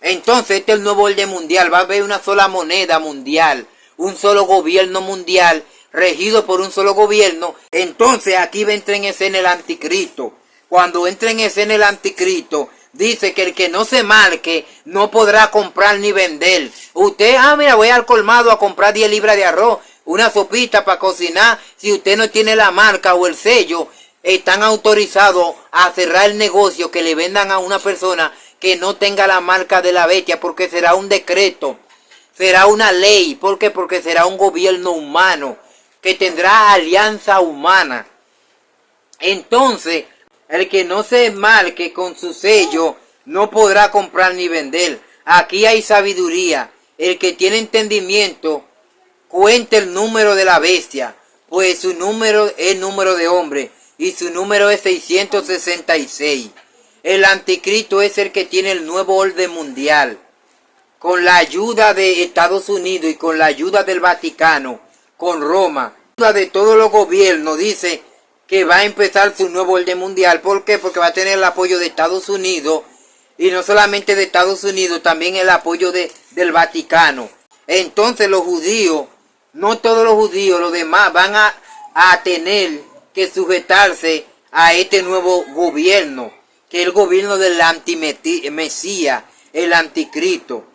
Entonces este es el nuevo orden mundial. Va a haber una sola moneda mundial, un solo gobierno mundial, regido por un solo gobierno. Entonces aquí va a entrar en escena el anticristo. Cuando entre en escena el anticristo, dice que el que no se marque no podrá comprar ni vender. Usted, mira, voy al colmado a comprar 10 libras de arroz, una sopita para cocinar. Si usted no tiene la marca o el sello, están autorizados a cerrar el negocio, que le vendan a una persona que no tenga la marca de la bestia, porque será un decreto, será una ley. ¿Por qué? Porque será un gobierno humano, que tendrá alianza humana. Entonces, el que no se marque con su sello no podrá comprar ni vender. Aquí hay sabiduría. El que tiene entendimiento cuente el número de la bestia, pues su número es número de hombre y su número es 666. El anticristo es el que tiene el nuevo orden mundial. Con la ayuda de Estados Unidos y con la ayuda del Vaticano, con Roma, con la ayuda de todos los gobiernos, dice que va a empezar su nuevo orden mundial. ¿Por qué? Porque va a tener el apoyo de Estados Unidos, y no solamente de Estados Unidos, también el apoyo del Vaticano. Entonces los judíos, no todos los judíos, los demás van a tener que sujetarse a este nuevo gobierno, que es el gobierno del antimesías, el anticristo,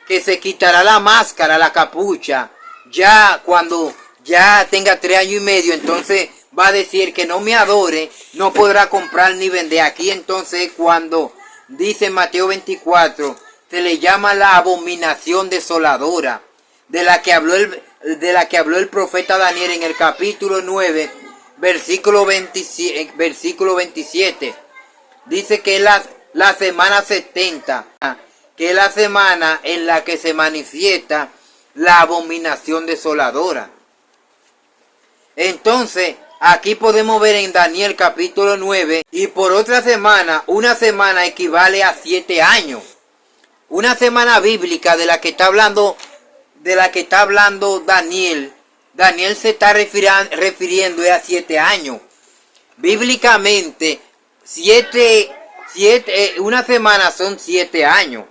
que se quitará la máscara, la capucha, ya cuando ya tenga 3 años y medio. Entonces va a decir que no me adore, no podrá comprar ni vender. Aquí entonces cuando dice en Mateo 24, se le llama la abominación desoladora, de la que habló el profeta Daniel en el capítulo 9, versículo 27. Dice que es la semana 70, que es la semana en la que se manifiesta la abominación desoladora. Entonces, aquí podemos ver en Daniel capítulo 9, y por otra semana, una semana equivale a 7 años. Una semana bíblica de la que está hablando Daniel. Daniel se está refiriendo a 7 años. Bíblicamente, una semana son 7 años.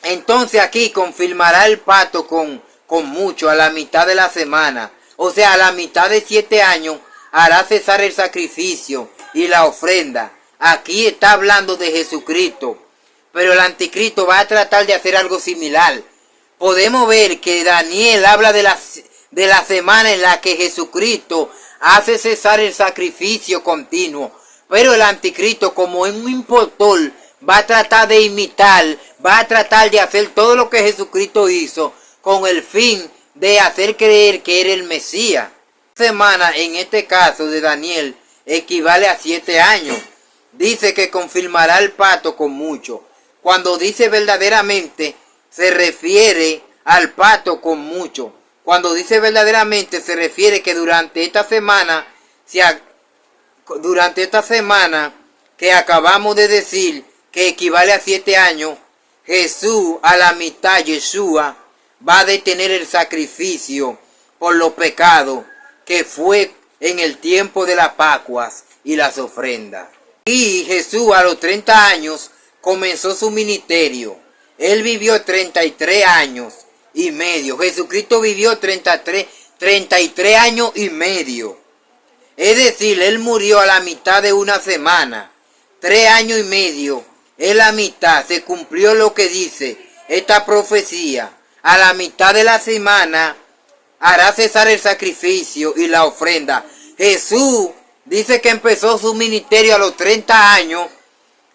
Entonces aquí confirmará el pacto con mucho a la mitad de la semana. O sea, a la mitad de 7 años hará cesar el sacrificio y la ofrenda. Aquí está hablando de Jesucristo. Pero el anticristo va a tratar de hacer algo similar. podemos ver que Daniel habla de la semana en la que Jesucristo hace cesar el sacrificio continuo. Pero el anticristo, como es un impostor, va a tratar de imitar, va a tratar de hacer todo lo que Jesucristo hizo con el fin de hacer creer que era el Mesías. Semana, en este caso de Daniel, equivale a 7 años. Dice que confirmará el pacto con muchos. Cuando dice verdaderamente, se refiere al pacto con muchos. Cuando dice verdaderamente, se refiere que durante esta semana que acabamos de decir, que equivale a 7 años, Jesús, a la mitad, Yeshua, va a detener el sacrificio por los pecados que fue en el tiempo de las Pascuas y las ofrendas. Y Jesús a los 30 años comenzó su ministerio. Él vivió 33 años y medio. Jesucristo vivió 33 años y medio. Es decir, él murió a la mitad de una semana. 3 años y medio. En la mitad se cumplió lo que dice esta profecía. A la mitad de la semana hará cesar el sacrificio y la ofrenda. Jesús dice que empezó su ministerio a los 30 años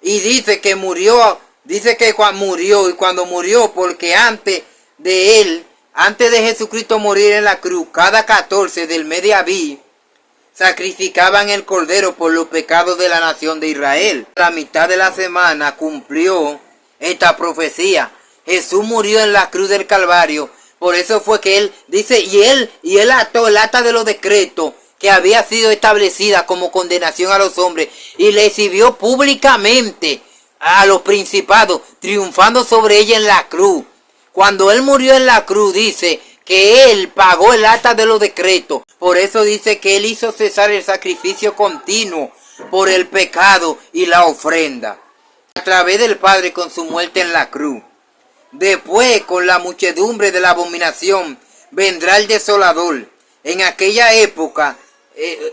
y dice que murió. Dice que cuando murió, porque antes de Jesucristo morir en la cruz, cada 14 del mes de Abib, sacrificaban el cordero por los pecados de la nación de Israel. La mitad de la semana cumplió esta profecía. Jesús murió en la cruz del Calvario. Por eso fue que él dice, y él ató el acta de los decretos que había sido establecida como condenación a los hombres y le exhibió públicamente a los principados, triunfando sobre ella en la cruz. Cuando él murió en la cruz, dice que él pagó el acta de los decretos. Por eso dice que él hizo cesar el sacrificio continuo por el pecado y la ofrenda, a través del Padre con su muerte en la cruz. Después, con la muchedumbre de la abominación, vendrá el desolador. En aquella época,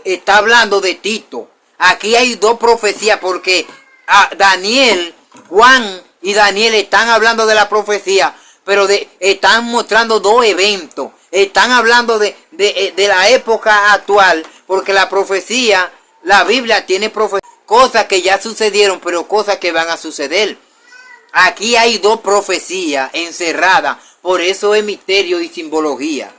está hablando de Tito. Aquí hay dos profecías porque Juan y Daniel están hablando de la profecía, pero están mostrando dos eventos. Están hablando de la época actual, porque la profecía, la Biblia tiene cosas que ya sucedieron, pero cosas que van a suceder. Aquí hay dos profecías encerradas, por eso es misterio y simbología.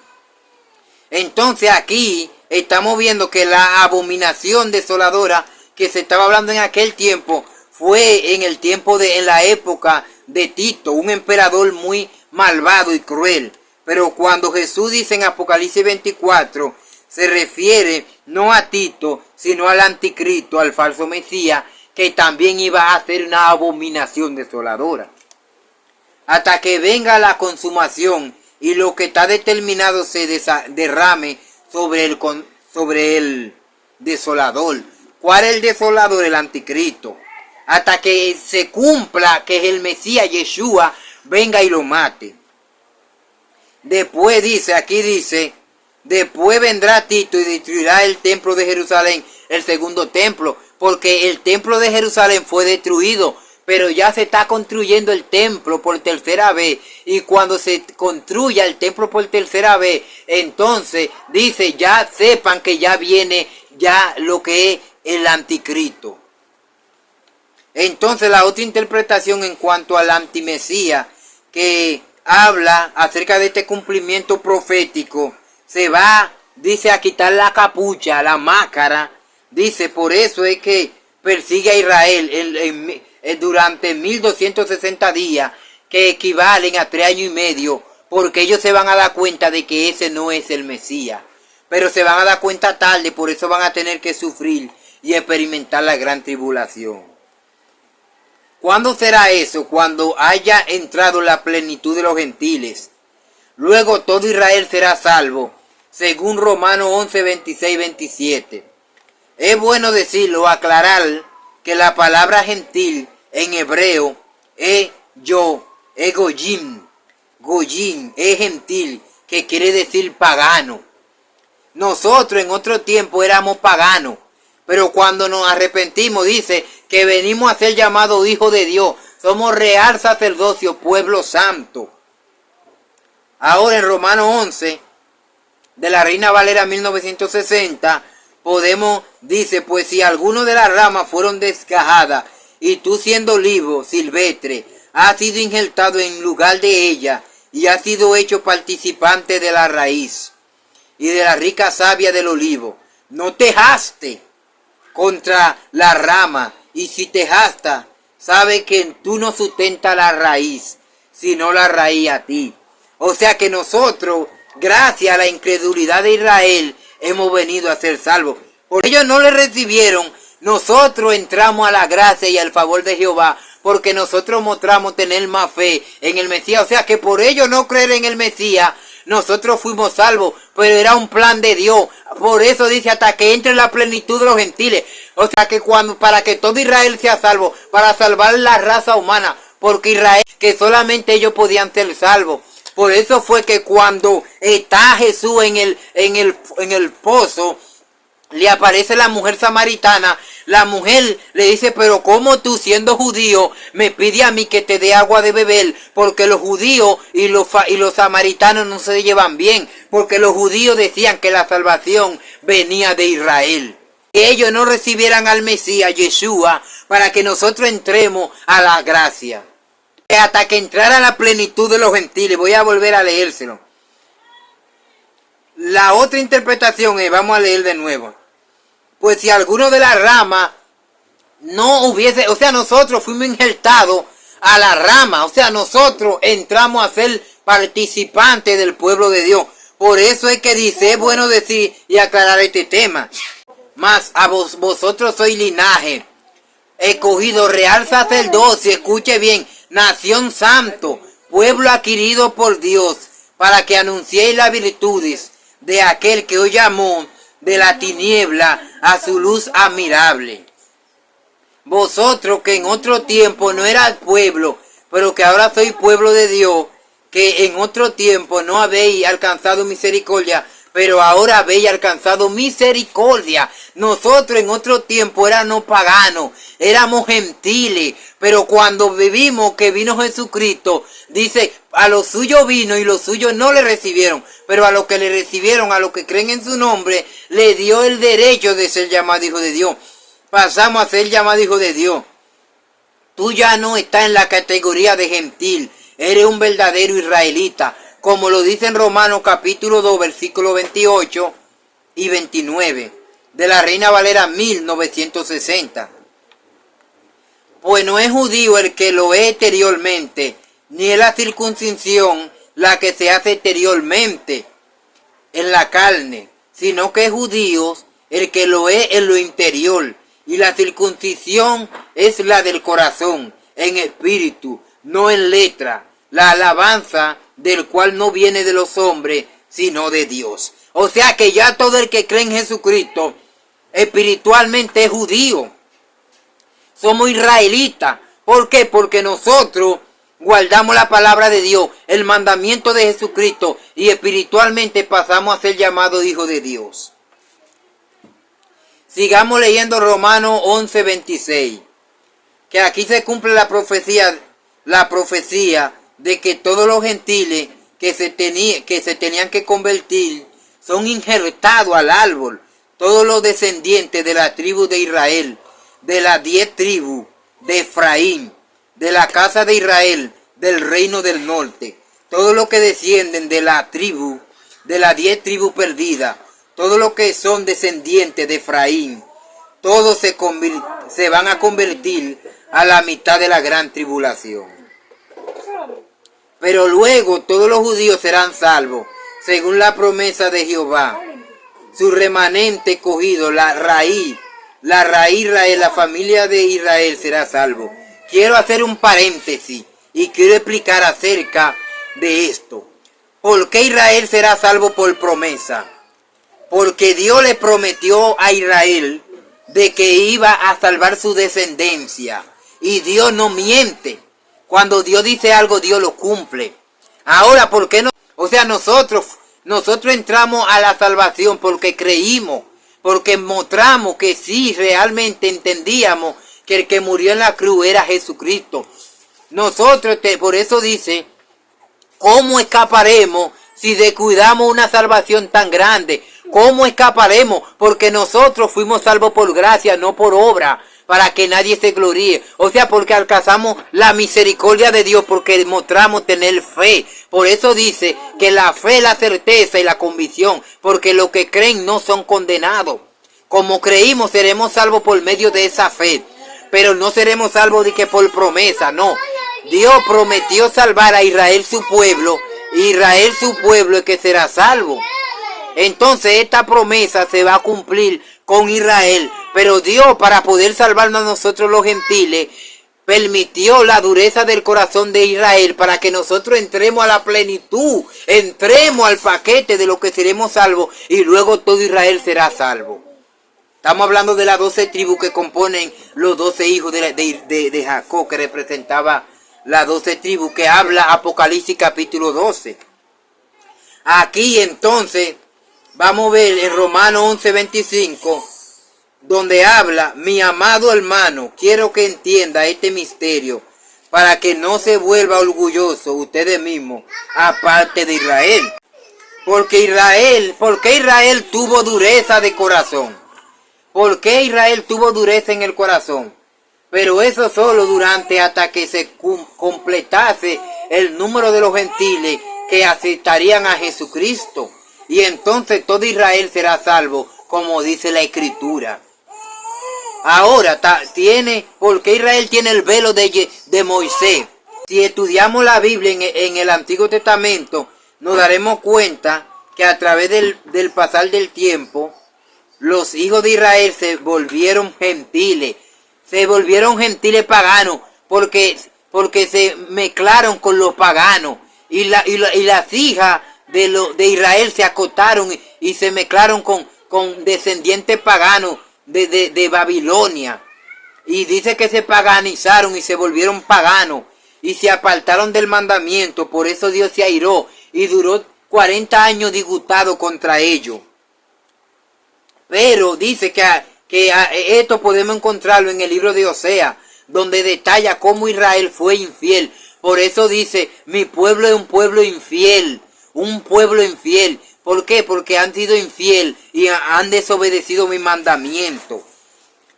Entonces aquí estamos viendo que la abominación desoladora que se estaba hablando en aquel tiempo fue en la época de Tito, un emperador muy malvado y cruel. Pero cuando Jesús dice en Apocalipsis 24, se refiere no a Tito, sino al anticristo, al falso Mesías, que también iba a hacer una abominación desoladora. Hasta que venga la consumación y lo que está determinado se derrame sobre el desolador. ¿Cuál es el desolador? El anticristo. Hasta que se cumpla que el Mesías Yeshua venga y lo mate. Después después vendrá Tito y destruirá el templo de Jerusalén, el segundo templo, porque el templo de Jerusalén fue destruido, pero ya se está construyendo el templo por tercera vez. Y cuando se construya el templo por tercera vez, entonces dice, ya sepan que ya viene ya lo que es el anticristo. Entonces la otra interpretación en cuanto al antimesías, que habla acerca de este cumplimiento profético, se va, dice, a quitar la capucha, la máscara. Dice, por eso es que persigue a Israel durante 1260 días, que equivalen a 3 años y medio, porque ellos se van a dar cuenta de que ese no es el Mesías. Pero se van a dar cuenta tarde, por eso van a tener que sufrir y experimentar la gran tribulación. ¿Cuándo será eso? Cuando haya entrado la plenitud de los gentiles. Luego todo Israel será salvo, según Romanos 11, 26, 27. Es bueno decirlo, aclarar que la palabra gentil en hebreo es goyim. Goyim es gentil, que quiere decir pagano. Nosotros en otro tiempo éramos paganos, pero cuando nos arrepentimos dice que venimos a ser llamados hijos de Dios. Somos real sacerdocio, pueblo santo. Ahora en Romanos 11, de la Reina Valera 1960, podemos, dice, pues si alguno de las ramas fueron desgajadas, y tú siendo olivo silvestre, has sido injertado en lugar de ella, y has sido hecho participante de la raíz, y de la rica savia del olivo. No te jaste contra la rama, y si te jasta, sabe que tú no sustentas la raíz, sino la raíz a ti. O sea que nosotros, gracias a la incredulidad de Israel, hemos venido a ser salvos. Porque ellos no le recibieron, nosotros entramos a la gracia y al favor de Jehová, porque nosotros mostramos tener más fe en el Mesías. O sea que por ellos no creer en el Mesías, nosotros fuimos salvos, pero era un plan de Dios. Por eso dice, hasta que entre la plenitud de los gentiles. O sea que para que todo Israel sea salvo, para salvar la raza humana, porque Israel, que solamente ellos podían ser salvos. Por eso fue que cuando está Jesús en el pozo, le aparece la mujer samaritana. La mujer le dice, pero ¿cómo tú siendo judío me pide a mí que te dé agua de beber? Porque los judíos y los samaritanos no se llevan bien. Porque los judíos decían que la salvación venía de Israel. Que ellos no recibieran al Mesías, Yeshua, para que nosotros entremos a la gracia. Hasta que entrara la plenitud de los gentiles. Voy a volver a leérselo. La otra interpretación es, vamos a leer de nuevo. Pues si alguno de las ramas no hubiese, o sea, nosotros fuimos injertados a la rama, o sea, nosotros entramos a ser participantes del pueblo de Dios. Por eso es que dice, es bueno decir y aclarar este tema. Mas a vosotros sois linaje, escogido, real sacerdocio, escuche bien, nación santo, pueblo adquirido por Dios, para que anunciéis las virtudes de aquel que os llamó de la tiniebla a su luz admirable. Vosotros que en otro tiempo no erais pueblo, pero que ahora sois pueblo de Dios, que en otro tiempo no habéis alcanzado misericordia, pero ahora habéis alcanzado misericordia. Nosotros en otro tiempo éramos paganos, éramos gentiles, pero cuando vivimos que vino Jesucristo, dice, a los suyos vino y los suyos no le recibieron, pero a los que le recibieron, a los que creen en su nombre, le dio el derecho de ser llamado hijo de Dios. Pasamos a ser llamado hijo de Dios. Tú ya no estás en la categoría de gentil, eres un verdadero israelita, como lo dice en Romanos capítulo 2, versículos 28 y 29, de la Reina Valera 1960. Pues no es judío el que lo es exteriormente, ni es la circuncisión la que se hace exteriormente en la carne, sino que es judío el que lo es en lo interior, y la circuncisión es la del corazón, en espíritu, no en letra, la alabanza del cual no viene de los hombres, sino de Dios. O sea que ya todo el que cree en Jesucristo, espiritualmente es judío. Somos israelitas. ¿Por qué? Porque nosotros guardamos la palabra de Dios, el mandamiento de Jesucristo, y espiritualmente pasamos a ser llamados hijos de Dios. Sigamos leyendo Romanos 11:26, que aquí se cumple la profecía de que todos los gentiles que se tenían que convertir son injertados al árbol, todos los descendientes de la tribu de Israel, de las 10 tribus de Efraín, de la casa de Israel, del reino del norte, todos los que descienden de la tribu, de las 10 tribus perdidas, todos los que son descendientes de Efraín, todos se van a convertir a la mitad de la gran tribulación. Pero luego todos los judíos serán salvos, según la promesa de Jehová. Su remanente cogido, la raíz Israel, la familia de Israel será salvo. Quiero hacer un paréntesis y quiero explicar acerca de esto. ¿Por qué Israel será salvo por promesa? Porque Dios le prometió a Israel de que iba a salvar su descendencia. Y Dios no miente. Cuando Dios dice algo, Dios lo cumple. Ahora, ¿por qué no? O sea, nosotros entramos a la salvación porque creímos, porque mostramos que sí, realmente entendíamos que el que murió en la cruz era Jesucristo. Nosotros, por eso dice ¿Cómo escaparemos si descuidamos una salvación tan grande? ¿Cómo escaparemos? Porque nosotros fuimos salvos por gracia, no por obra, para que nadie se gloríe. O sea, porque alcanzamos la misericordia de Dios, porque mostramos tener fe. Por eso dice que la fe es la certeza y la convicción, porque los que creen no son condenados. Como creímos, seremos salvos por medio de esa fe. Pero no seremos salvos de que por promesa, no. Dios prometió salvar a Israel su pueblo. Israel su pueblo es que será salvo. Entonces esta promesa se va a cumplir con Israel. Pero Dios, para poder salvarnos a nosotros los gentiles, permitió la dureza del corazón de Israel para que nosotros entremos a la plenitud, entremos al paquete de lo que seremos salvos y luego todo Israel será salvo. Estamos hablando de las 12 tribus que componen los 12 hijos de Jacob, que representaba las 12 tribus que habla Apocalipsis capítulo 12. Aquí entonces vamos a ver en Romanos 11:25, donde habla: mi amado hermano, quiero que entienda este misterio, para que no se vuelva orgulloso ustedes mismos, aparte de Israel. ¿Por qué Israel tuvo dureza de corazón? ¿Por qué Israel tuvo dureza en el corazón? Pero eso solo durante hasta que se completase el número de los gentiles que aceptarían a Jesucristo. Y entonces todo Israel será salvo, como dice la Escritura. Ahora, ¿por qué Israel tiene el velo de Moisés? Si estudiamos la Biblia en el Antiguo Testamento, nos daremos cuenta que a través del pasar del tiempo, los hijos de Israel se volvieron gentiles paganos, porque se mezclaron con los paganos, y las hijas de Israel se acotaron y se mezclaron con descendientes paganos de Babilonia, y dice que se paganizaron y se volvieron paganos y se apartaron del mandamiento. Por eso Dios se airó y duró 40 años disgustado contra ellos. Pero dice que esto podemos encontrarlo en el libro de Oseas, donde detalla cómo Israel fue infiel. Por eso dice: mi pueblo es un pueblo infiel, un pueblo infiel. ¿Por qué? Porque han sido infiel y han desobedecido mi mandamiento.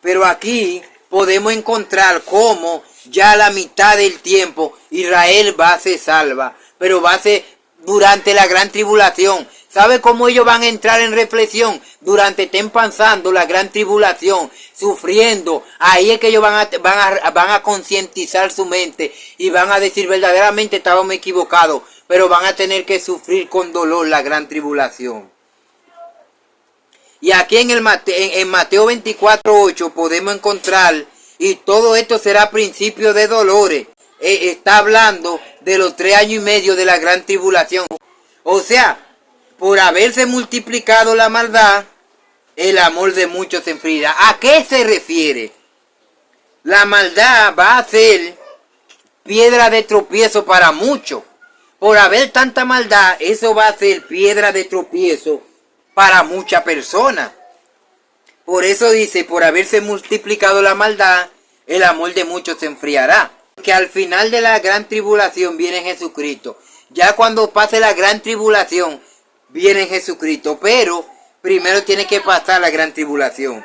Pero aquí podemos encontrar cómo ya a la mitad del tiempo Israel va a ser salva, pero va a ser durante la gran tribulación. ¿Sabe cómo ellos van a entrar en reflexión? Durante estén pasando la gran tribulación, sufriendo. Ahí es que ellos van a concientizar su mente y van a decir: verdaderamente estábamos equivocados, pero van a tener que sufrir con dolor la gran tribulación. Y aquí en Mateo 24:8 podemos encontrar: y todo esto será principio de dolores. Está hablando de los 3 años y medio de la gran tribulación. O sea, por haberse multiplicado la maldad, el amor de muchos se enfriará. ¿A qué se refiere? La maldad va a ser piedra de tropiezo para muchos. Por haber tanta maldad, eso va a ser piedra de tropiezo para muchas personas. Por eso dice: por haberse multiplicado la maldad, el amor de muchos se enfriará. Que al final de la gran tribulación viene Jesucristo. Ya cuando pase la gran tribulación, viene Jesucristo. Pero primero tiene que pasar la gran tribulación.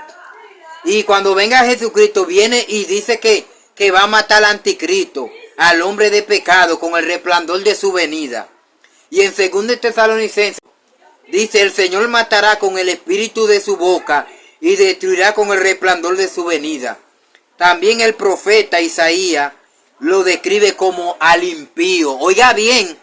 Y cuando venga Jesucristo, viene y dice que va a matar al anticristo, al hombre de pecado, con el resplandor de su venida. Y en 2 Tesalonicenses dice: el Señor matará con el espíritu de su boca y destruirá con el resplandor de su venida. También el profeta Isaías lo describe como al impío. Oiga bien,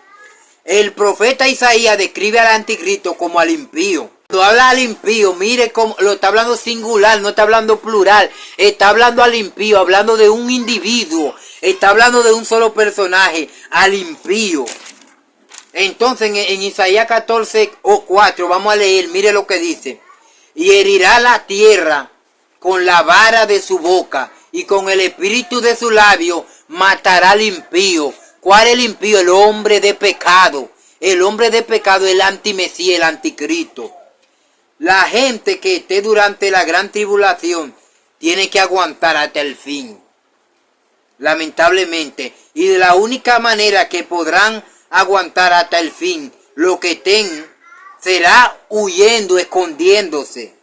el profeta Isaías describe al anticristo como al impío. Cuando habla al impío, mire cómo lo está hablando singular, no está hablando plural. Está hablando al impío, hablando de un individuo. Está hablando de un solo personaje, al impío. Entonces en Isaías 14:4 vamos a leer, mire lo que dice: y herirá la tierra con la vara de su boca, y con el espíritu de su labio matará al impío. ¿Cuál es el impío? El hombre de pecado. El hombre de pecado es el antimesías, el anticristo. La gente que esté durante la gran tribulación tiene que aguantar hasta el fin, lamentablemente. Y de la única manera que podrán aguantar hasta el fin. Lo que estén será huyendo, escondiéndose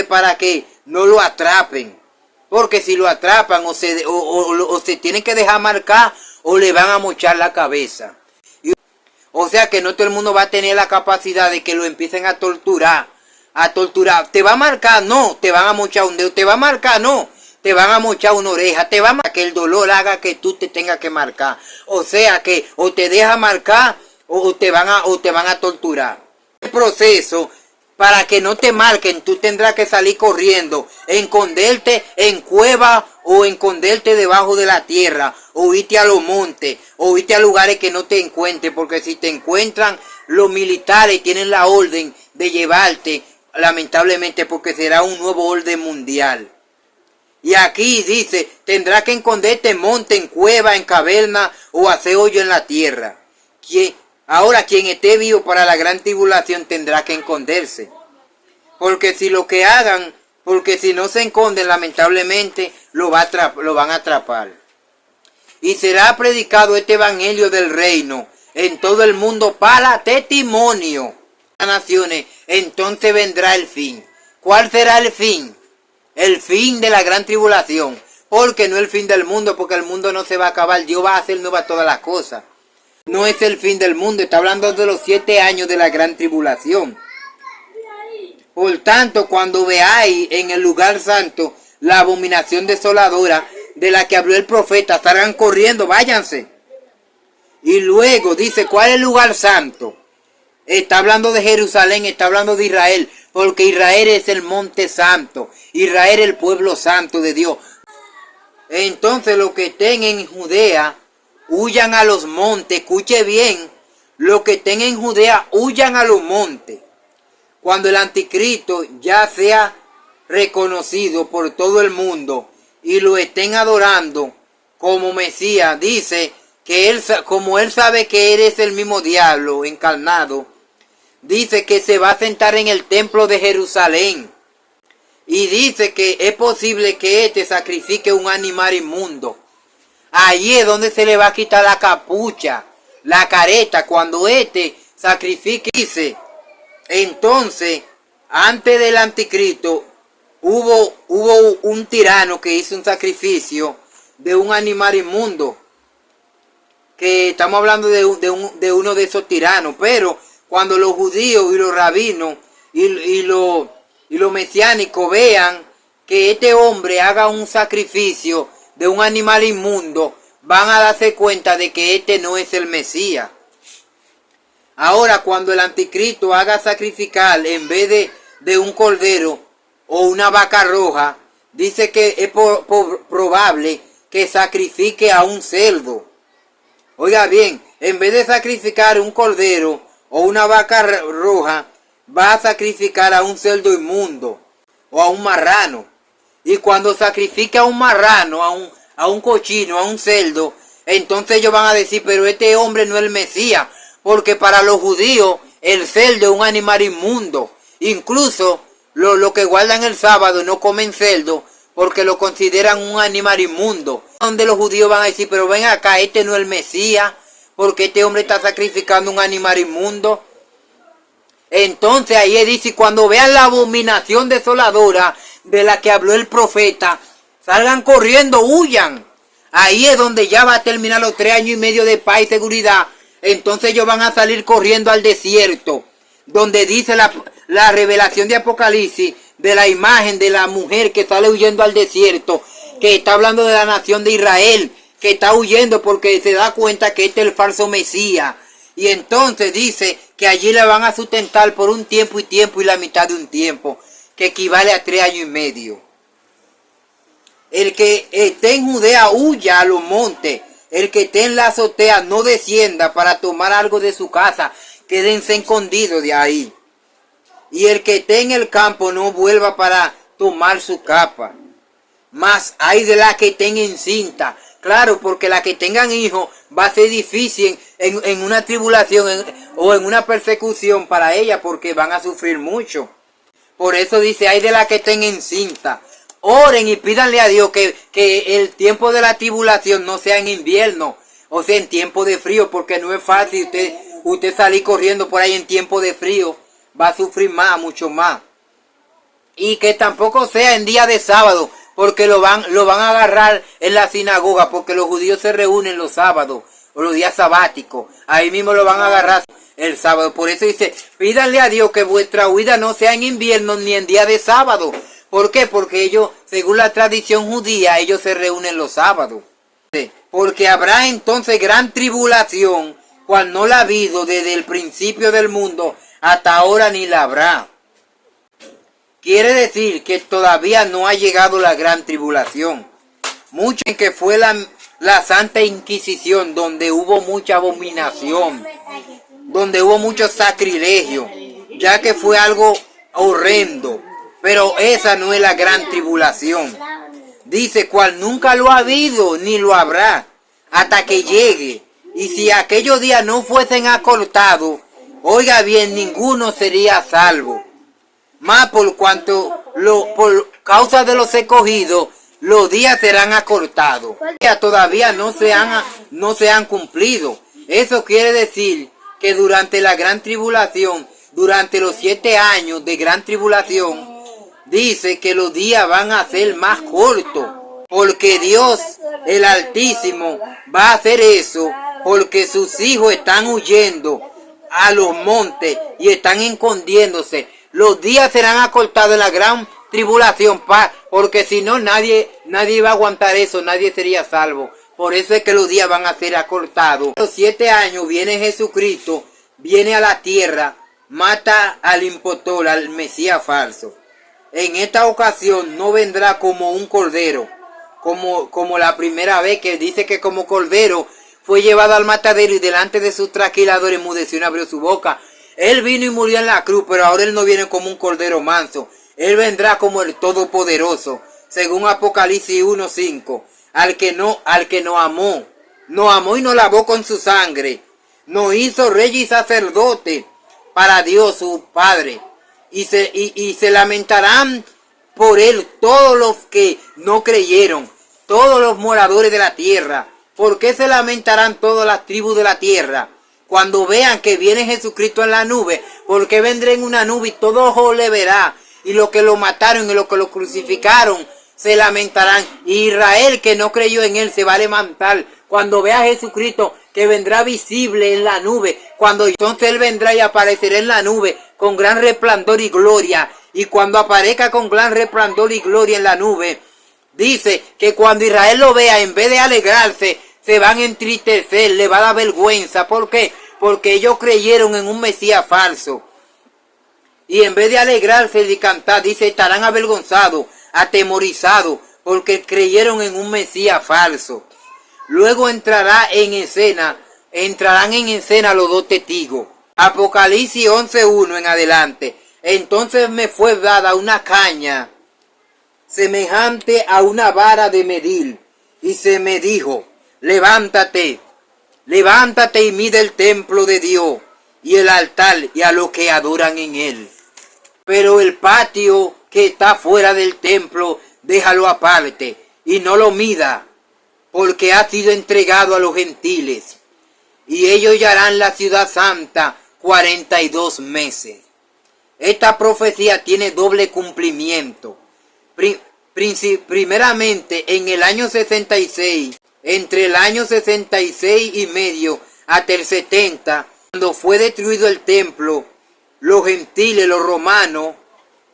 para que no lo atrapen. Porque si lo atrapan o se tienen que dejar marcar o le van a mochar la cabeza. O sea que no todo el mundo va a tener la capacidad de que lo empiecen a torturar. ¿Te va a marcar? No. ¿Te van a mochar un dedo? ¿Te va a marcar? No. Te van a mochar una oreja. Te va a marcar que el dolor haga que tú te tengas que marcar. O sea que o te deja marcar o te van a torturar. El proceso, para que no te marquen, tú tendrás que salir corriendo, esconderte en cueva o esconderte debajo de la tierra, o irte a los montes, o irte a lugares que no te encuentren, porque si te encuentran, los militares tienen la orden de llevarte, lamentablemente, porque será un nuevo orden mundial. Y aquí dice, tendrás que esconderte en monte, en cueva, en caverna, o hacer hoyo en la tierra. Ahora quien esté vivo para la gran tribulación tendrá que esconderse. Porque si lo que hagan, porque si no se esconden, lamentablemente lo van a atrapar. Y será predicado este evangelio del reino en todo el mundo para testimonio a las naciones. Entonces vendrá el fin. ¿Cuál será el fin? El fin de la gran tribulación. Porque no es el fin del mundo, porque el mundo no se va a acabar. Dios va a hacer nuevas todas las cosas. No es el fin del mundo, está hablando de los 7 años de la gran tribulación. Por tanto, cuando veáis en el lugar santo la abominación desoladora de la que habló el profeta, salgan corriendo, váyanse. Y luego dice, ¿cuál es el lugar santo? Está hablando de Jerusalén, está hablando de Israel, porque Israel es el monte santo, Israel es el pueblo santo de Dios. Entonces los que estén en Judea, huyan a los montes. Escuche bien, los que estén en Judea, huyan a los montes. Cuando el anticristo ya sea reconocido por todo el mundo y lo estén adorando como Mesías, dice que como él sabe que eres el mismo diablo encarnado, dice que se va a sentar en el templo de Jerusalén. Y dice que es posible que sacrifique un animal inmundo. Allí es donde se le va a quitar la capucha, la careta, cuando sacrifique. Dice, entonces, antes del anticristo, hubo un tirano que hizo un sacrificio de un animal inmundo. Que estamos hablando de uno de esos tiranos. Pero cuando los judíos y los rabinos y los mesiánicos vean que este hombre haga un sacrificio de un animal inmundo, van a darse cuenta de que no es el Mesías. Ahora, cuando el anticristo haga sacrificar en vez de un cordero o una vaca roja, dice que es probable que sacrifique a un cerdo. Oiga bien, en vez de sacrificar un cordero o una vaca roja, va a sacrificar a un cerdo inmundo o a un marrano. Y cuando sacrifica a un marrano, a un cochino, a un cerdo, entonces ellos van a decir, pero este hombre no es el Mesías, porque para los judíos el cerdo es un animal inmundo. Incluso los que guardan el sábado no comen cerdo porque lo consideran un animal inmundo. Donde los judíos van a decir, pero ven acá, este no es el Mesías, porque este hombre está sacrificando un animal inmundo. Entonces ahí dice, cuando vean la abominación desoladora de la que habló el profeta, salgan corriendo, huyan. Ahí es donde ya va a terminar los 3 años y medio de paz y seguridad. Entonces ellos van a salir corriendo al desierto, donde dice la revelación de Apocalipsis, de la imagen de la mujer que sale huyendo al desierto, que está hablando de la nación de Israel, que está huyendo porque se da cuenta que este es el falso Mesías. Y entonces dice que allí le van a sustentar por un tiempo y la mitad de un tiempo, que equivale a 3 años y medio. El que esté en Judea huya a los montes. El que esté en la azotea no descienda para tomar algo de su casa. Quédense escondidos de ahí. Y el que esté en el campo no vuelva para tomar su capa. Mas hay de las que estén encinta. Claro, porque las que tengan hijos va a ser difícil en una tribulación o en una persecución para ellas, porque van a sufrir mucho. Por eso dice, hay de las que estén encinta. Oren y pídanle a Dios que el tiempo de la tribulación no sea en invierno, O sea, en tiempo de frío, porque no es fácil usted salir corriendo por ahí en tiempo de frío. Va a sufrir más, mucho más. Y que tampoco sea en día de sábado, porque lo van a agarrar en la sinagoga, porque los judíos se reúnen los sábados o los días sabáticos. Ahí mismo lo van a agarrar el sábado. Por eso dice, pídanle a Dios que vuestra huida no sea en invierno ni en día de sábado. ¿Por qué? Porque ellos, según la tradición judía, ellos se reúnen los sábados. Porque habrá entonces gran tribulación, cual no la ha habido desde el principio del mundo hasta ahora ni la habrá. Quiere decir que todavía no ha llegado la gran tribulación. Mucho en que fue la Santa Inquisición, donde hubo mucha abominación, donde hubo mucho sacrilegio, ya que fue algo horrendo. Pero esa no es la gran tribulación. Dice, cual nunca lo ha habido ni lo habrá, hasta que llegue. Y si aquellos días no fuesen acortados, oiga bien, ninguno sería salvo. Más por cuanto, por causa de los escogidos, los días serán acortados. Todavía no se han cumplido. Eso quiere decir que durante la gran tribulación, durante los 7 años de gran tribulación, dice que los días van a ser más cortos. Porque Dios, el Altísimo, va a hacer eso, porque sus hijos están huyendo a los montes y están escondiéndose. Los días serán acortados en la gran tribulación, porque si no nadie iba a aguantar eso, nadie sería salvo. Por eso es que los días van a ser acortados. Los 7 años viene Jesucristo, viene a la tierra, mata al impostor, al Mesías falso. En esta ocasión no vendrá como un cordero, como la primera vez, que dice que como cordero fue llevado al matadero y delante de sus trasquiladores enmudeció y no abrió su boca. Él vino y murió en la cruz, pero ahora él no viene como un cordero manso. Él vendrá como el Todopoderoso, según Apocalipsis 1:5. Al que nos amó y nos lavó con su sangre, nos hizo rey y sacerdote para Dios su Padre. Y se lamentarán por él todos los que no creyeron, todos los moradores de la tierra. ¿Por qué se lamentarán todas las tribus de la tierra? Cuando vean que viene Jesucristo en la nube, porque vendrá en una nube y todo ojo le verá. Y los que lo mataron y los que lo crucificaron se lamentarán. Y Israel, que no creyó en él, se va a levantar cuando vea a Jesucristo, que vendrá visible en la nube. Cuando entonces él vendrá y aparecerá en la nube con gran resplandor y gloria. Y cuando aparezca con gran resplandor y gloria en la nube, dice que cuando Israel lo vea, en vez de alegrarse, se van a entristecer, le va a dar vergüenza. ¿Por qué? Porque ellos creyeron en un Mesías falso. Y en vez de alegrarse y cantar, dice, estarán avergonzados, atemorizados, porque creyeron en un Mesías falso. Luego entrarán en escena los 2 testigos. Apocalipsis 11:1 en adelante. Entonces me fue dada una caña semejante a una vara de medir, y se me dijo, levántate y mide el templo de Dios y el altar y a los que adoran en él. Pero el patio que está fuera del templo, déjalo aparte y no lo mida, porque ha sido entregado a los gentiles, y ellos hallarán la ciudad santa 42 meses. Esta profecía tiene doble cumplimiento. Primeramente, en el año 66, entre el año 66 y medio hasta el 70, cuando fue destruido el templo, los gentiles, los romanos,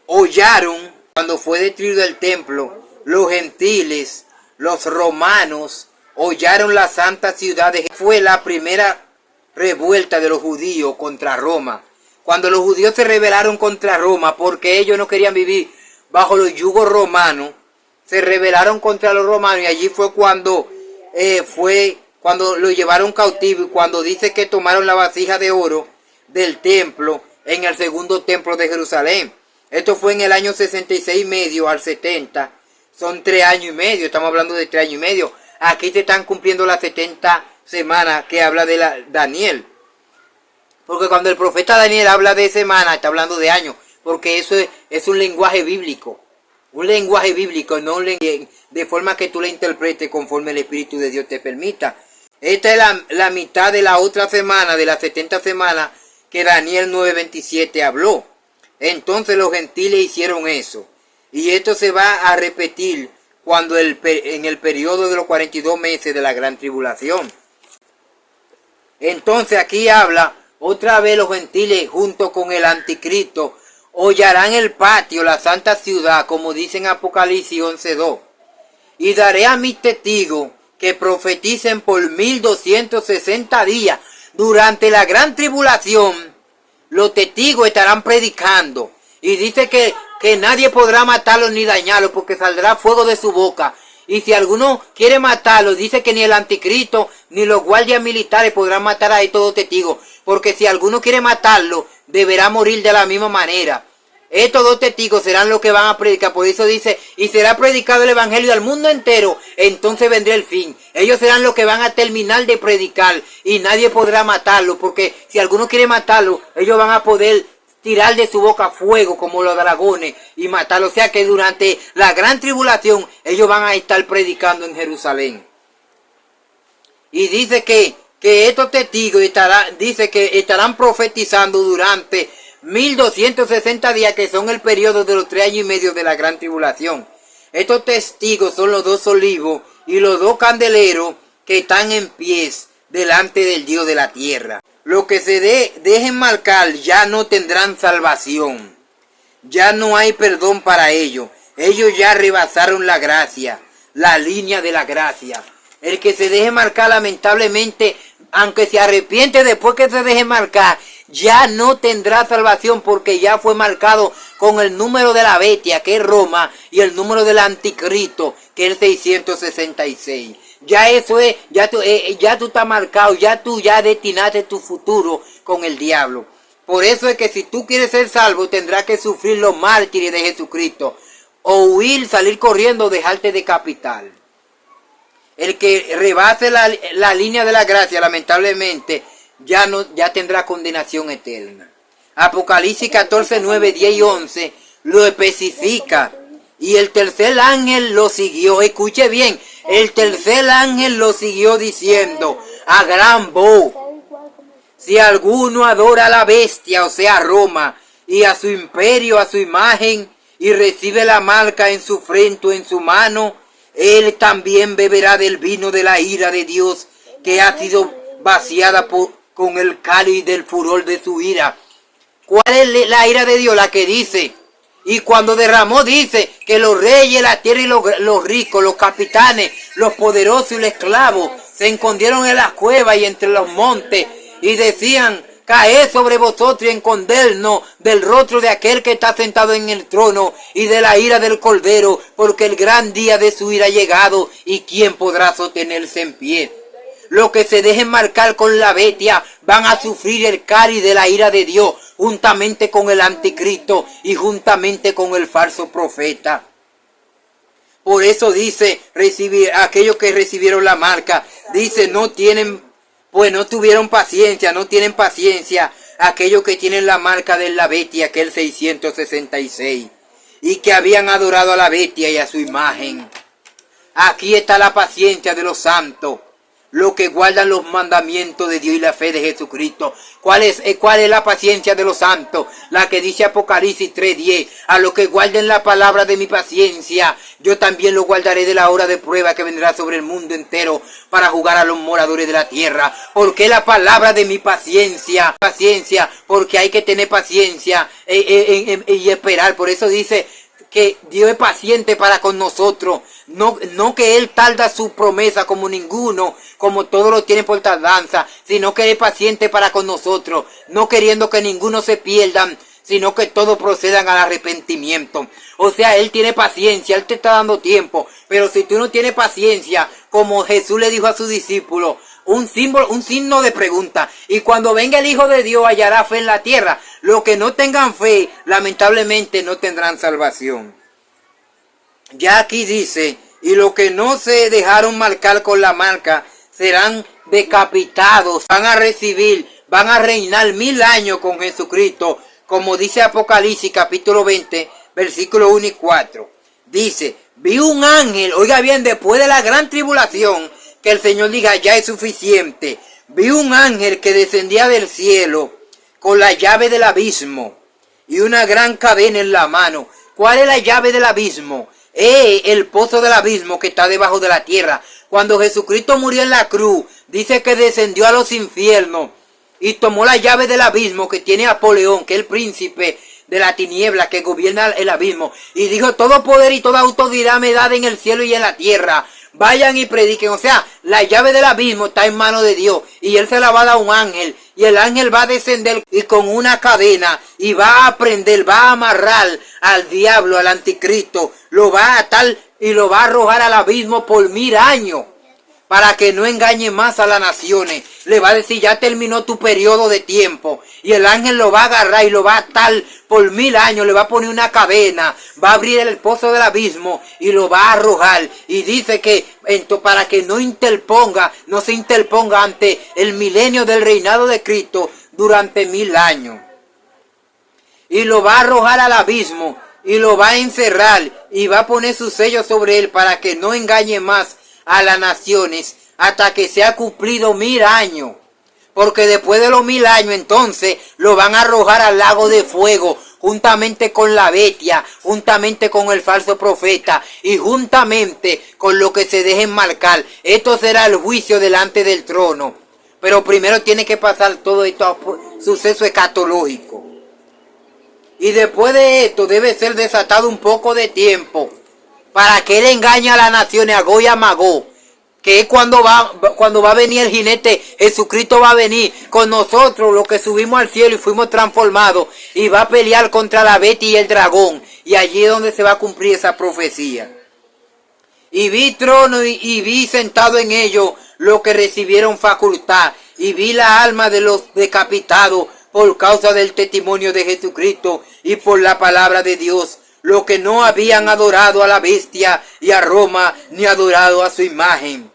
hollaron. Cuando fue destruido el templo, los gentiles, los romanos, hollaron la santa ciudad. Fue la primera revuelta de los judíos contra Roma. Cuando los judíos se rebelaron contra Roma, porque ellos no querían vivir bajo los yugos romanos, se rebelaron contra los romanos, y allí fue cuando lo llevaron cautivo, y cuando dice que tomaron la vasija de oro del templo en el segundo templo de Jerusalén. Esto fue en el año 66 y medio al 70. Son 3 años y medio, estamos hablando de 3 años y medio. Aquí te están cumpliendo las 70 semanas que habla de Daniel. Porque cuando el profeta Daniel habla de semana, está hablando de años. Porque eso es un lenguaje bíblico. Un lenguaje bíblico, no un lenguaje de forma que tú le interpretes conforme el Espíritu de Dios te permita. Esta es la mitad de la otra semana, de las 70 semanas que Daniel 9:27 habló. Entonces los gentiles hicieron eso. Y esto se va a repetir cuando en el periodo de los 42 meses de la gran tribulación. Entonces aquí habla otra vez los gentiles junto con el anticristo hollarán el patio, la santa ciudad, como dice en Apocalipsis 11:2. Y daré a mis testigos que profeticen por 1260 días. Durante la gran tribulación, los testigos estarán predicando. Y dice que nadie podrá matarlos ni dañarlos, porque saldrá fuego de su boca. Y si alguno quiere matarlos, dice que ni el anticristo ni los guardias militares podrán matar a estos dos testigos. Porque si alguno quiere matarlo, deberá morir de la misma manera. Estos dos testigos serán los que van a predicar. Por eso dice, y será predicado el evangelio al mundo entero, entonces vendrá el fin. Ellos serán los que van a terminar de predicar y nadie podrá matarlo, porque si alguno quiere matarlo, ellos van a poder tirar de su boca fuego como los dragones y matarlo. O sea que durante la gran tribulación ellos van a estar predicando en Jerusalén. Y dice que estos testigos estarán profetizando durante 1260 días, que son el periodo de los 3 años y medio de la gran tribulación. Estos testigos son los dos olivos y los dos candeleros que están en pies delante del Dios de la tierra. Los que se dejen marcar ya no tendrán salvación. Ya no hay perdón para ellos. Ellos ya rebasaron la gracia, la línea de la gracia. El que se deje marcar, lamentablemente, aunque se arrepiente después que se deje marcar, ya no tendrá salvación, porque ya fue marcado con el número de la bestia, que es Roma, y el número del anticristo, que es el 666. Ya eso es, ya tú estás marcado, ya destinaste tu futuro con el diablo. Por eso es que si tú quieres ser salvo, tendrás que sufrir los mártires de Jesucristo, o huir, salir corriendo, o dejarte decapitar. El que rebase la línea de la gracia, lamentablemente, ya tendrá condenación eterna. Apocalipsis 14, 9, 10 y 11 lo especifica. Y el tercer ángel lo siguió. Escuche bien. El tercer ángel lo siguió diciendo a gran voz: si alguno adora a la bestia, o sea, a Roma, y a su imperio, a su imagen, y recibe la marca en su frente o en su mano, él también beberá del vino de la ira de Dios, que ha sido vaciada con el cáliz del furor de su ira. ¿Cuál es la ira de Dios? La que dice: y cuando derramó, dice que los reyes, la tierra y los ricos, los capitanes, los poderosos y los esclavos se escondieron en las cuevas y entre los montes y decían: caed sobre vosotros y escondernos del rostro de aquel que está sentado en el trono y de la ira del Cordero, porque el gran día de su ira ha llegado, y quién podrá sostenerse en pie. Los que se dejen marcar con la bestia van a sufrir el cáliz de la ira de Dios, juntamente con el anticristo y juntamente con el falso profeta. Por eso dice, aquellos que recibieron la marca, dice, no tuvieron paciencia, no tienen paciencia aquellos que tienen la marca de la bestia, que es el 666, y que habían adorado a la bestia y a su imagen. Aquí está la paciencia de los santos, los que guardan los mandamientos de Dios y la fe de Jesucristo. ¿Cuál es la paciencia de los santos? La que dice Apocalipsis 3:10. A los que guarden la palabra de mi paciencia, yo también lo guardaré de la hora de prueba que vendrá sobre el mundo entero para jugar a los moradores de la tierra. Porque la palabra de mi paciencia, porque hay que tener paciencia y esperar. Por eso dice que Dios es paciente para con nosotros. No que Él tarda su promesa como ninguno, como todos lo tienen por tardanza, sino que Él es paciente para con nosotros, no queriendo que ninguno se pierdan, sino que todos procedan al arrepentimiento. O sea, Él tiene paciencia, Él te está dando tiempo, pero si tú no tienes paciencia, como Jesús le dijo a sus discípulos, un signo de pregunta: y cuando venga el Hijo de Dios hallará fe en la tierra. Los que no tengan fe, lamentablemente no tendrán salvación. Ya aquí dice: y los que no se dejaron marcar con la marca serán decapitados, van a reinar 1000 años con Jesucristo, como dice Apocalipsis capítulo 20, versículos 1 y 4. Dice: vi un ángel, oiga bien, después de la gran tribulación, que el Señor diga, ya es suficiente. Vi un ángel que descendía del cielo con la llave del abismo y una gran cadena en la mano. ¿Cuál es la llave del abismo? El pozo del abismo que está debajo de la tierra. Cuando Jesucristo murió en la cruz, dice que descendió a los infiernos y tomó la llave del abismo que tiene Napoleón, que es el príncipe de la tiniebla que gobierna el abismo, y dijo, todo poder y toda autoridad me da en el cielo y en la tierra. Vayan y prediquen. O sea, la llave del abismo está en manos de Dios y Él se la va a dar a un ángel. Y el ángel va a descender y con una cadena y va a prender, va a amarrar al diablo, al anticristo. Lo va a atar y lo va a arrojar al abismo por 1000 años. Para que no engañe más a las naciones. Le va a decir, ya terminó tu periodo de tiempo. Y el ángel lo va a agarrar y lo va a atar por 1000 años. Le va a poner una cadena. Va a abrir el pozo del abismo y lo va a arrojar. Y dice que para que no se interponga ante el milenio del reinado de Cristo durante 1000 años. Y lo va a arrojar al abismo y lo va a encerrar y va a poner su sello sobre él para que no engañe más a las naciones hasta que se ha cumplido 1000 años. Porque después de los 1000 años entonces lo van a arrojar al lago de fuego juntamente con la bestia, juntamente con el falso profeta y juntamente con lo que se dejen marcar. Esto será el juicio delante del trono. Pero primero tiene que pasar todo esto suceso escatológico. Y después de esto debe ser desatado un poco de tiempo para que él engañe a las naciones, a Gog y a Magog, que es cuando va a venir el jinete. Jesucristo va a venir con nosotros, los que subimos al cielo y fuimos transformados, y va a pelear contra la bestia y el dragón, y allí es donde se va a cumplir esa profecía. Y vi trono y vi sentado en ellos los que recibieron facultad, y vi la alma de los decapitados por causa del testimonio de Jesucristo y por la palabra de Dios, los que no habían adorado a la bestia y a Roma, ni adorado a su imagen,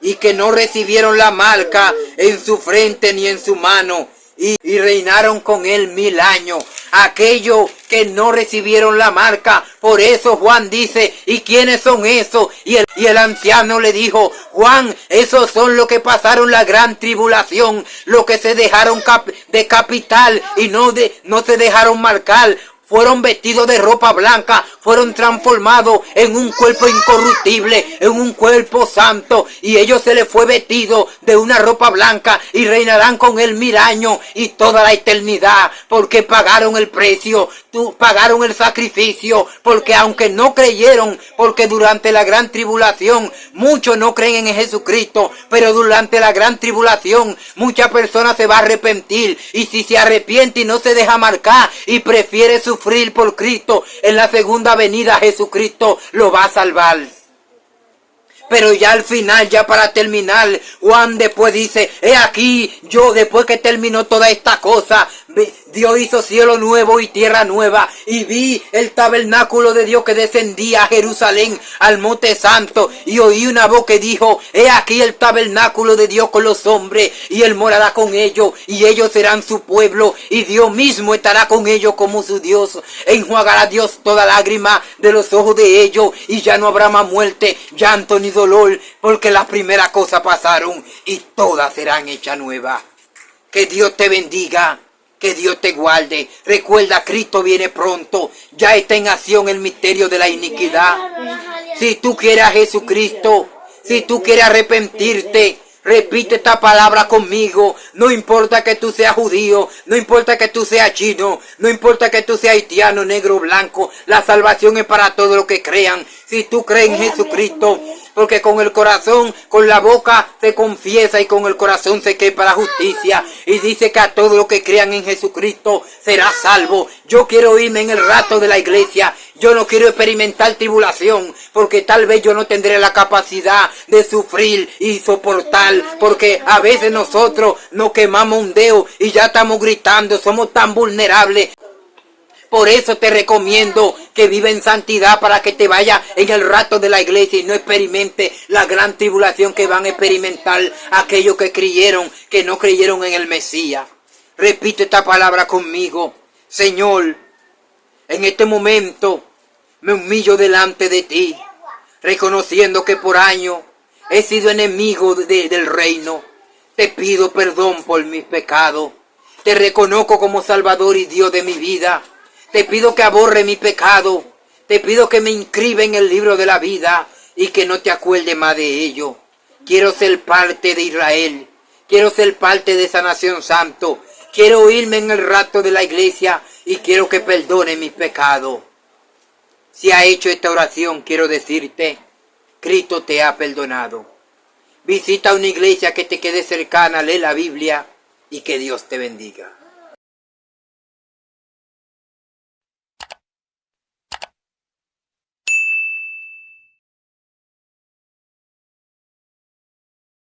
y que no recibieron la marca en su frente ni en su mano, y reinaron con él 1000 años. Aquellos que no recibieron la marca, por eso Juan dice, ¿y quiénes son esos? Y el anciano le dijo, Juan, esos son los que pasaron la gran tribulación, los que se dejaron decapitar y no se dejaron marcar. Fueron vestidos de ropa blanca, fueron transformados en un cuerpo incorruptible, en un cuerpo santo, y ellos se les fue vestido de una ropa blanca y reinarán con él 1000 años y toda la eternidad, porque pagaron el precio, pagaron el sacrificio, porque aunque no creyeron, porque durante la gran tribulación muchos no creen en Jesucristo, pero durante la gran tribulación muchas personas se va a arrepentir, y si se arrepiente y no se deja marcar y prefiere sufrir por Cristo, en la segunda venida Jesucristo lo va a salvar. Pero ya al final, ya para terminar, Juan después dice, he aquí, yo después que terminó toda esta cosa, Dios hizo cielo nuevo y tierra nueva, y vi el tabernáculo de Dios que descendía a Jerusalén, al monte santo, y oí una voz que dijo, he aquí el tabernáculo de Dios con los hombres, y él morará con ellos, y ellos serán su pueblo, y Dios mismo estará con ellos como su Dios. Enjuagará Dios toda lágrima de los ojos de ellos, y ya no habrá más muerte, llanto ni dolor, porque las primeras cosas pasaron, y todas serán hechas nuevas. Que Dios te bendiga. Que Dios te guarde. Recuerda, Cristo viene pronto. Ya está en acción el misterio de la iniquidad. Si tú quieres a Jesucristo, si tú quieres arrepentirte, repite esta palabra conmigo. No importa que tú seas judío, no importa que tú seas chino, no importa que tú seas haitiano, negro, blanco. La salvación es para todos los que crean. Si tú crees en Jesucristo, porque con el corazón, con la boca se confiesa y con el corazón se cree para la justicia. Y dice que a todos los que crean en Jesucristo será salvo. Yo quiero irme en el rato de la iglesia. Yo no quiero experimentar tribulación, porque tal vez yo no tendré la capacidad de sufrir y soportar, porque a veces nosotros nos quemamos un dedo y ya estamos gritando, somos tan vulnerables. Por eso te recomiendo que viva en santidad para que te vaya en el rato de la iglesia y no experimente la gran tribulación que van a experimentar aquellos que creyeron, que no creyeron en el Mesías. Repite esta palabra conmigo. Señor, en este momento me humillo delante de ti, reconociendo que por años He sido enemigo del reino. Te pido perdón por mis pecados. Te reconozco como Salvador y Dios de mi vida. Te pido que aborre mi pecado. Te pido que me inscriba en el libro de la vida y que no te acuerdes más de ello. Quiero ser parte de Israel. Quiero ser parte de esa nación santo. Quiero irme en el rato de la iglesia y quiero que perdone mis pecados. Si has hecho esta oración, quiero decirte, Cristo te ha perdonado. Visita una iglesia que te quede cercana, lee la Biblia y que Dios te bendiga.